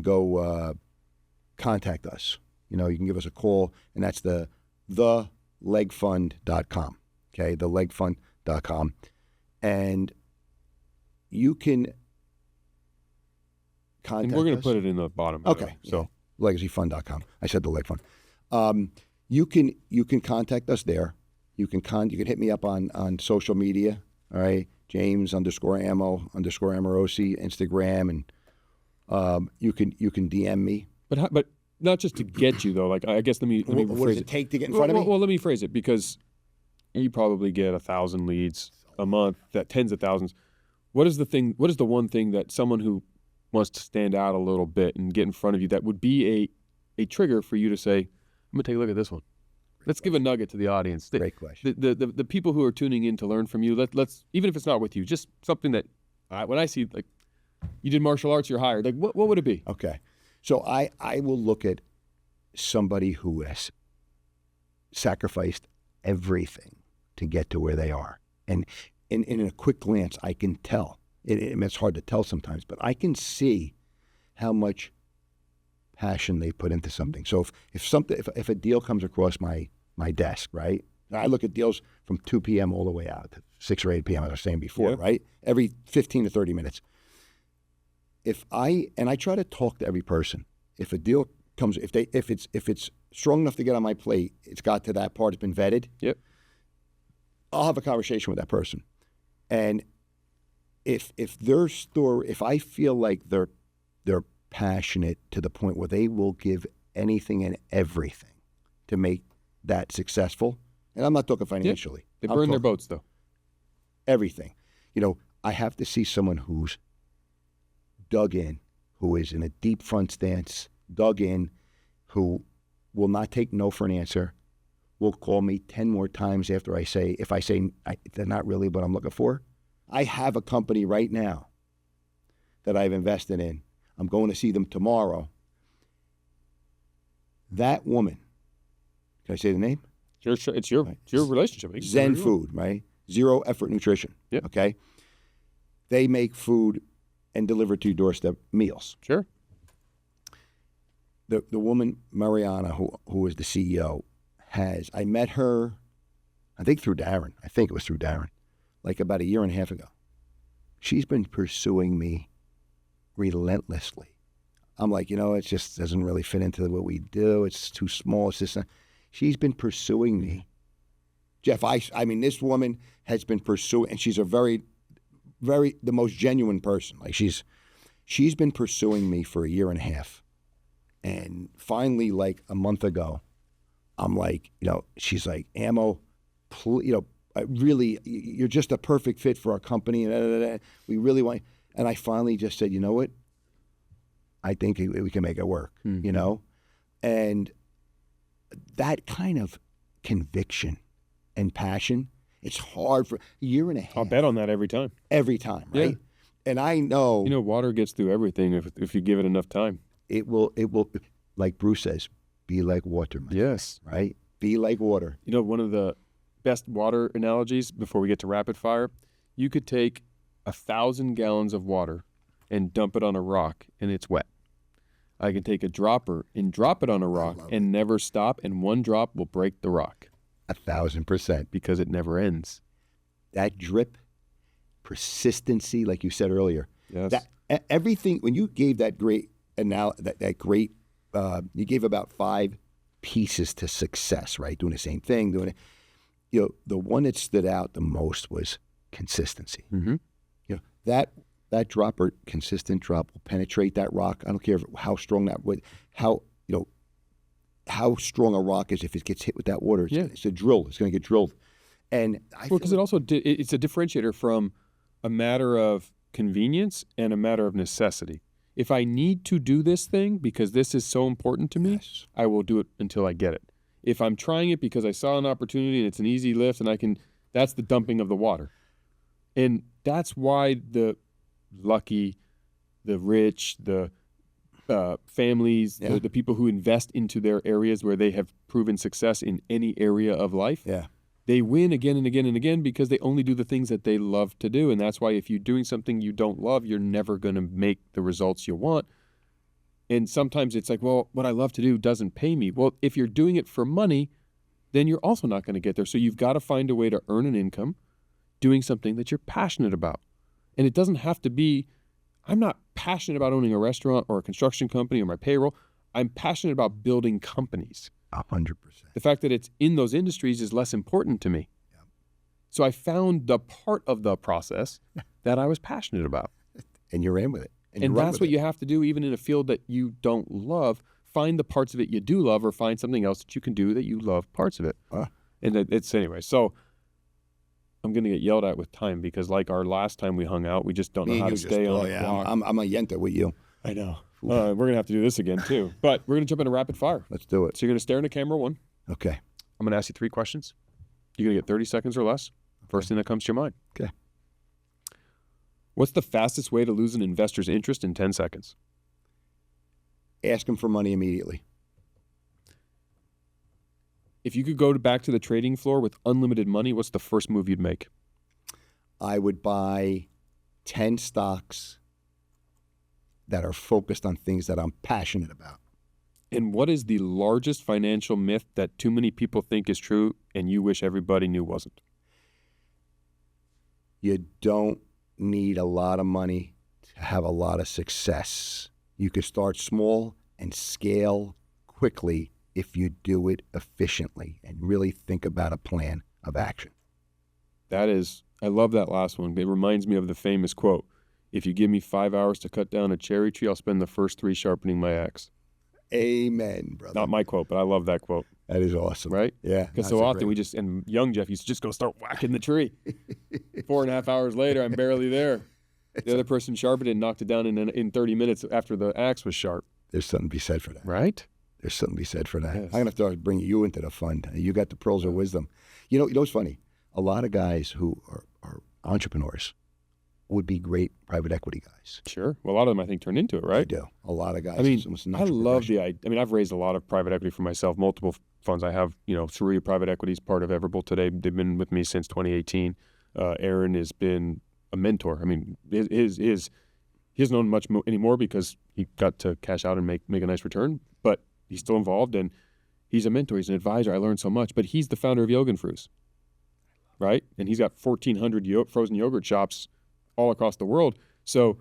go contact us. You can give us a call, and that's thelegfund.com. Okay, thelegfund.com, and you can contact And we're going to us. put it in the bottom. By the way. So legacyfund.com. I said the leg fund. You can contact us there. You can hit me up on social media. All right, James _Amorosi Instagram, and you can DM me. But not just to get you though. Like I guess let me What rephrase does it take to get in front of me? Well, let me phrase it, because you probably get 1,000 leads a month, that tens of thousands. What is the one thing that someone who wants to stand out a little bit and get in front of you that would be a trigger for you to say, I'm gonna take a look at this one. Let's give a nugget to the audience. Great question. The people who are tuning in to learn from you, let's even if it's not with you, just something that when I see, like, you did martial arts, you're hired. Like, what would it be? Okay. So I will look at somebody who has sacrificed everything to get to where they are. And in a quick glance, I can tell. It's hard to tell sometimes, but I can see how much passion they put into something. So if a deal comes across my desk, right? I look at deals from 2 p.m. all the way out to 6 or 8 p.m. as I was saying before, Yeah. right? Every 15 to 30 minutes. I try to talk to every person. If a deal comes, if it's strong enough to get on my plate, it's got to that part, it's been vetted. Yep. I'll have a conversation with that person, and if their story, if I feel like they're passionate to the point where they will give anything and everything to make that successful, and I'm not talking financially. They I'm burn their talking boats though. everything. I have to see someone who's dug in, who is in a deep front stance, dug in, who will not take no for an answer, will call me 10 more times after if I say they're not really what I'm looking for. I have a company right now that I've invested in. I'm going to see them tomorrow. That woman, can I say the name? It's your relationship. Zen Food, right? Zero Effort Nutrition. Yep. Okay. They make food and deliver to your doorstep meals. Sure. The woman Mariana, who is the CEO, I met her, I think through Darren. I think it was through Darren, like about a year and a half ago. She's been pursuing me relentlessly. I'm like, it just doesn't really fit into what we do. It's too small. It's just she's been pursuing me. Jeff, I mean, this woman has been pursuing, and she's a very, very, the most genuine person. Like she's been pursuing me for a year and a half. And finally, like a month ago, I'm like, she's like, Ammo, really, you're just a perfect fit for our company. And we really want, and I finally just said, you know what? I think we can make it work, And that kind of conviction and passion, it's hard for a year and a half. I'll bet on that every time. Every time, right? Yeah. And I know. Water gets through everything if you give it enough time. It will, like Bruce says, be like water. Yes. Right? Be like water. One of the best water analogies before we get to rapid fire, you could take 1,000 gallons of water and dump it on a rock and it's wet. I can take a dropper and drop it on a rock and never stop, and one drop will break the rock. 1,000%. Because it never ends. That drip, persistency, like you said earlier. Yes. That everything, when you gave that great you gave about 5 pieces to success, right? Doing the same thing, doing it. The one that stood out the most was consistency. Mm-hmm. That dropper, consistent drop, will penetrate that rock. I don't care how strong how strong a rock is if it gets hit with that water. It's a drill. It's going to get drilled. And because it's a differentiator from a matter of convenience and a matter of necessity. If I need to do this thing because this is so important to me, yes. I will do it until I get it. If I'm trying it because I saw an opportunity and it's an easy lift and that's the dumping of the water. And that's why the lucky, the rich, the families, the people who invest into their areas where they have proven success in any area of life, they win again and again and again because they only do the things that they love to do. And that's why if you're doing something you don't love, you're never going to make the results you want. And sometimes it's like, well, what I love to do doesn't pay me. Well, if you're doing it for money, then you're also not going to get there. So you've got to find a way to earn an income doing something that you're passionate about. And it doesn't have to be I'm not passionate about owning a restaurant or a construction company or my payroll. I'm passionate about building companies. 100%. The fact that it's in those industries is less important to me. Yep. So I found the part of the process that I was passionate about. And you're in with it. And that's what you have to do, even in a field that you don't love. Find the parts of it you do love, or find something else that you can do that you love parts of it. And it's anyway. So I'm going to get yelled at with time because, like our last time we hung out, we just don't know how to stay on the clock. I'm a yenta with you. I know. We're going to have to do this again, too. But we're going to jump into rapid fire. Let's do it. So you're going to stare into camera one. Okay. I'm going to ask you 3 questions. You're going to get 30 seconds or less. First thing that comes to your mind. Okay. What's the fastest way to lose an investor's interest in 10 seconds? Ask him for money immediately. If you could go back to the trading floor with unlimited money, what's the first move you'd make? I would buy 10 stocks that are focused on things that I'm passionate about. And what is the largest financial myth that too many people think is true and you wish everybody knew wasn't? You don't need a lot of money to have a lot of success. You can start small and scale quickly if you do it efficiently and really think about a plan of action. I love that last one. It reminds me of the famous quote, if you give me 5 hours to cut down a cherry tree, I'll spend the first 3 sharpening my axe. Amen, brother. Not my quote, but I love that quote. That is awesome. Right? Yeah. Because so often and young Jeff used to just go start whacking the tree. 4.5 hours later, I'm barely there. The other person sharpened it and knocked it down in 30 minutes after the axe was sharp. There's something to be said for that. Right? There's something to be said for that. Yes. I'm going to have to bring you into the fund. You got the pearls of wisdom. You know what's funny? A lot of guys who are entrepreneurs would be great private equity guys. Sure. Well, a lot of them, I think, turn into it, right? They do. A lot of guys. I mean, I love the idea. I mean, I've raised a lot of private equity for myself, multiple funds. I have, Sharia Private Equity is part of Everbull today. They've been with me since 2018. Aaron has been a mentor. I mean, he hasn't known much anymore because he got to cash out and make a nice return, but he's still involved and he's a mentor. He's an advisor. I learned so much, but he's the founder of Yoga and Frus, right? And he's got 1,400 frozen yogurt shops all across the world. So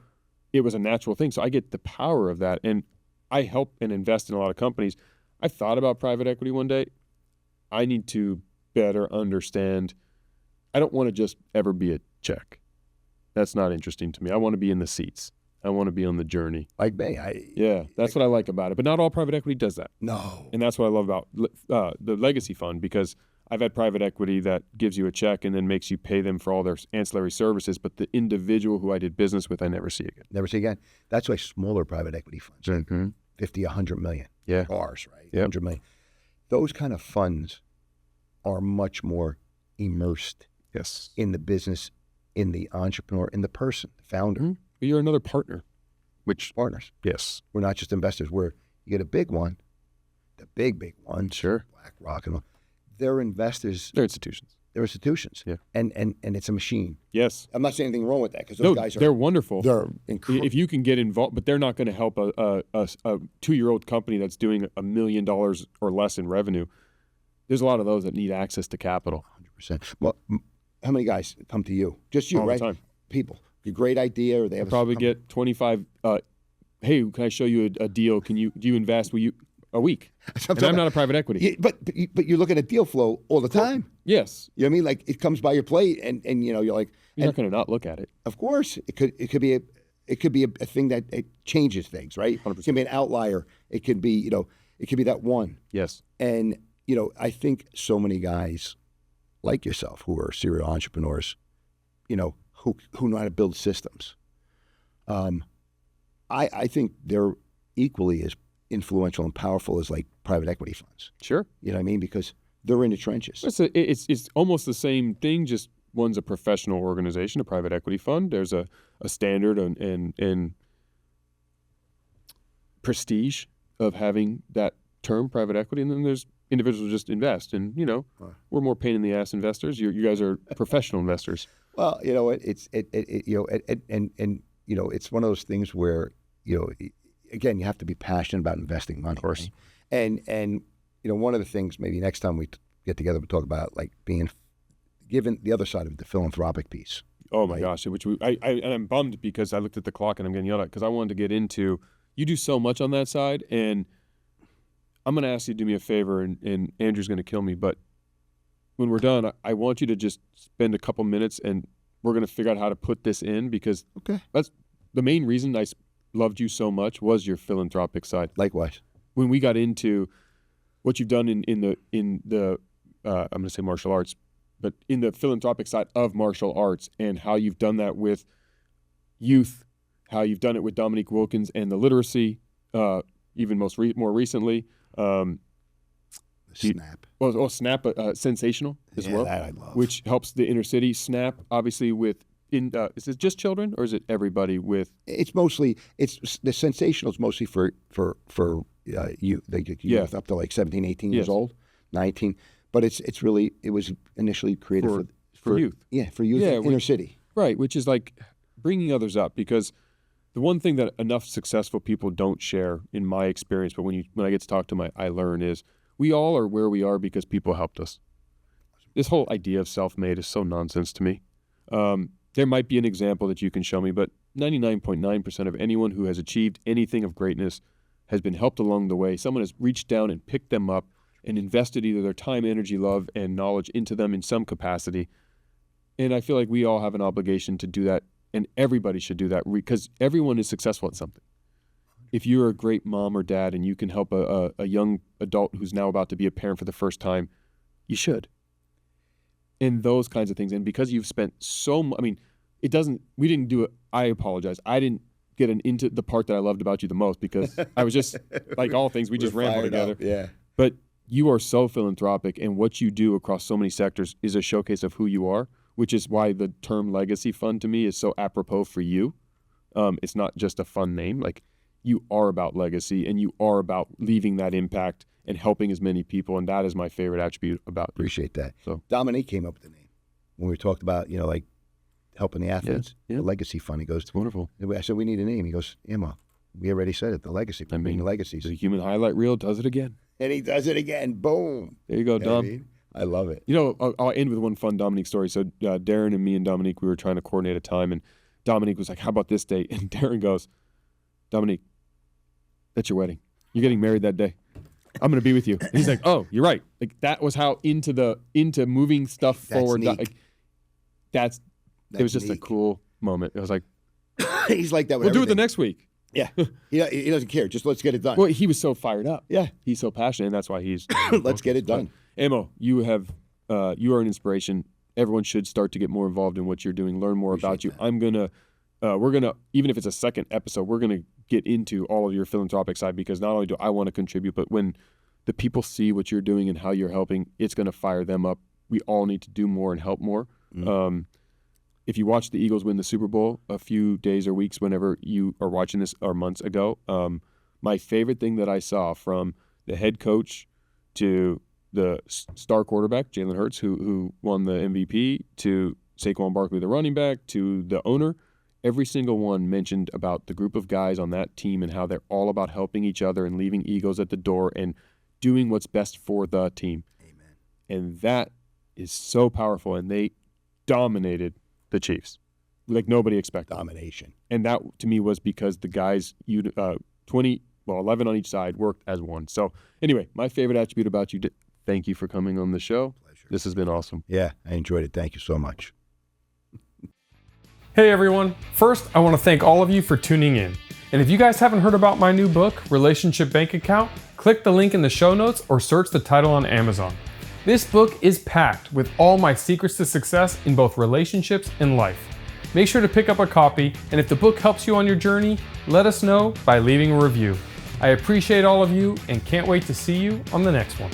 it was a natural thing. So I get the power of that. And I help and invest in a lot of companies. I thought about private equity one day. I need to better understand. I don't want to just ever be a check. That's not interesting to me. I want to be in the seats. I want to be on the journey. Like me. That's what I like about it. But not all private equity does that. No. And that's what I love about the legacy fund, because I've had private equity that gives you a check and then makes you pay them for all their ancillary services, but the individual who I did business with, I never see again. Never see again. That's why smaller private equity funds, Mm-hmm. 50, 100 million. Yeah. Ours, right? Yep. 100 million. Those kind of funds are much more immersed Yes. in the business, in the entrepreneur, in the person, the founder. Mm-hmm. But you're another partner, which, Partners. yes. We're not just investors. You get a big one, the big one. Sure. BlackRock and all. They're investors. They're institutions. They're institutions. Yeah. And it's a machine. Yes. I'm not saying anything wrong with that because those guys are. They're wonderful. They're incredible. If you can get involved, but they're not going to help a 2-year-old company that's doing $1 million or less in revenue. There's a lot of those that need access to capital. 100%. Well, how many guys come to you? Just you, All the right? time. People. A great idea, or they have Probably get 25. Hey, can I show you a deal? Do you invest? Will you a week? And I'm not a private equity. Yeah, but you look at a deal flow all the time. Yes. You know what I mean? Like it comes by your plate, and you're like, You're not going to not look at it. of course, it could be a thing that it changes things, right? 100%. It can be an outlier. It could be it could be that one. Yes. And I think so many guys like yourself who are serial entrepreneurs, who know how to build systems. I think they're equally as influential and powerful as like private equity funds. Sure. You know what I mean? Because they're in the trenches. It's almost the same thing, just one's a professional organization, a private equity fund. There's a standard and prestige of having that term, private equity, and then there's individuals who just invest. And, we're more pain in the ass investors. You guys are professional investors. Well, it's one of those things where, again, you have to be passionate about investing money. Of course. Right? And one of the things maybe next time we get together, we talk about like being given the other side of it, the philanthropic piece. Oh my Right. gosh, and I'm bummed because I looked at the clock and I'm getting yelled at because I wanted to get into. You do so much on that side, and I'm going to ask you to do me a favor, and Andrew's going to kill me, but when we're done, I want you to just spend a couple minutes, and we're going to figure out how to put this in, because Okay. that's the main reason I loved you so much was your philanthropic side. Likewise. When we got into what you've done in the I'm going to say martial arts, but in the philanthropic side of martial arts, and how you've done that with youth, how you've done it with Dominique Wilkins and the literacy, even more recently. Snap. Snap, sensational as well, that I love. which helps the inner city. Snap, obviously, is it just children, or is it everybody with? It's mostly the sensational is mostly for youth, youth up to like 17, 18 years Yes. old, 19. But it was initially created For youth. Yeah, for youth Yeah, in inner city. Right, which is like bringing others up, because the one thing that enough successful people don't share, in my experience, but when I get to talk to them, I learn is we all are where we are because people helped us. This whole idea of self-made is so nonsense to me. There might be an example that you can show me, but 99.9% of anyone who has achieved anything of greatness has been helped along the way. Someone has reached down and picked them up and invested either their time, energy, love, and knowledge into them in some capacity. And I feel like we all have an obligation to do that, and everybody should do that, because everyone is successful at something. If you're a great mom or dad and you can help a young adult who's now about to be a parent for the first time, you should. And those kinds of things. And because you've spent we didn't do it. I apologize. I didn't get into the part that I loved about you the most, because I was just, like all things, we just rambled together. Yeah. But you are so philanthropic, and what you do across so many sectors is a showcase of who you are, which is why the term legacy fund to me is so apropos for you. It's not just a fun name. Like, you are about legacy, and you are about leaving that impact and helping as many people, and that is my favorite attribute about you. Appreciate that. So Dominique came up with the name when we talked about, like helping the athletes. Yeah. The legacy fund. He goes, It's wonderful. I said, we need a name. He goes, Emma, we already said it. The legacy. Being legacies. The human highlight reel does it again. And he does it again. Boom. There you go, You know what Dom. I mean? I love it. I'll end with one fun Dominique story. So Darren and me and Dominique, we were trying to coordinate a time, and Dominique was like, how about this date? And Darren goes, Dominique, that's your wedding. You're getting married that day. I'm going to be with you. And he's like, oh, you're right. Like, that was how into moving stuff forward. Neat. Like, it was just a cool moment. It was like, He's like that with we'll do it everything. the next week. Yeah. He doesn't care. Just let's get it done. Well, he was so fired up. Yeah. He's so passionate, and that's why he's Let's get it done. Amo, you are an inspiration. Everyone should start to get more involved in what you're doing, learn more about you. Appreciate We're gonna, even if it's a second episode, we're gonna get into all of your philanthropic side, because not only do I want to contribute, but when the people see what you're doing and how you're helping, it's gonna fire them up. We all need to do more and help more. Mm-hmm. If you watched the Eagles win the Super Bowl a few days or weeks, whenever you are watching this, or months ago, my favorite thing that I saw, from the head coach to the star quarterback, Jalen Hurts, who won the MVP, to Saquon Barkley, the running back, to the owner, every single one mentioned about the group of guys on that team and how they're all about helping each other and leaving egos at the door and doing what's best for the team. Amen. And that is so powerful, and they dominated the Chiefs like nobody expected. Domination. And that, to me, was because the guys, 11 on each side, worked as one. So anyway, my favorite attribute about you, thank you for coming on the show. Pleasure. This has been awesome. Yeah, I enjoyed it. Thank you so much. Hey everyone, first I want to thank all of you for tuning in. And if you guys haven't heard about my new book, Relationship Bank Account, click the link in the show notes or search the title on Amazon. This book is packed with all my secrets to success in both relationships and life. Make sure to pick up a copy, and if the book helps you on your journey, let us know by leaving a review. I appreciate all of you and can't wait to see you on the next one.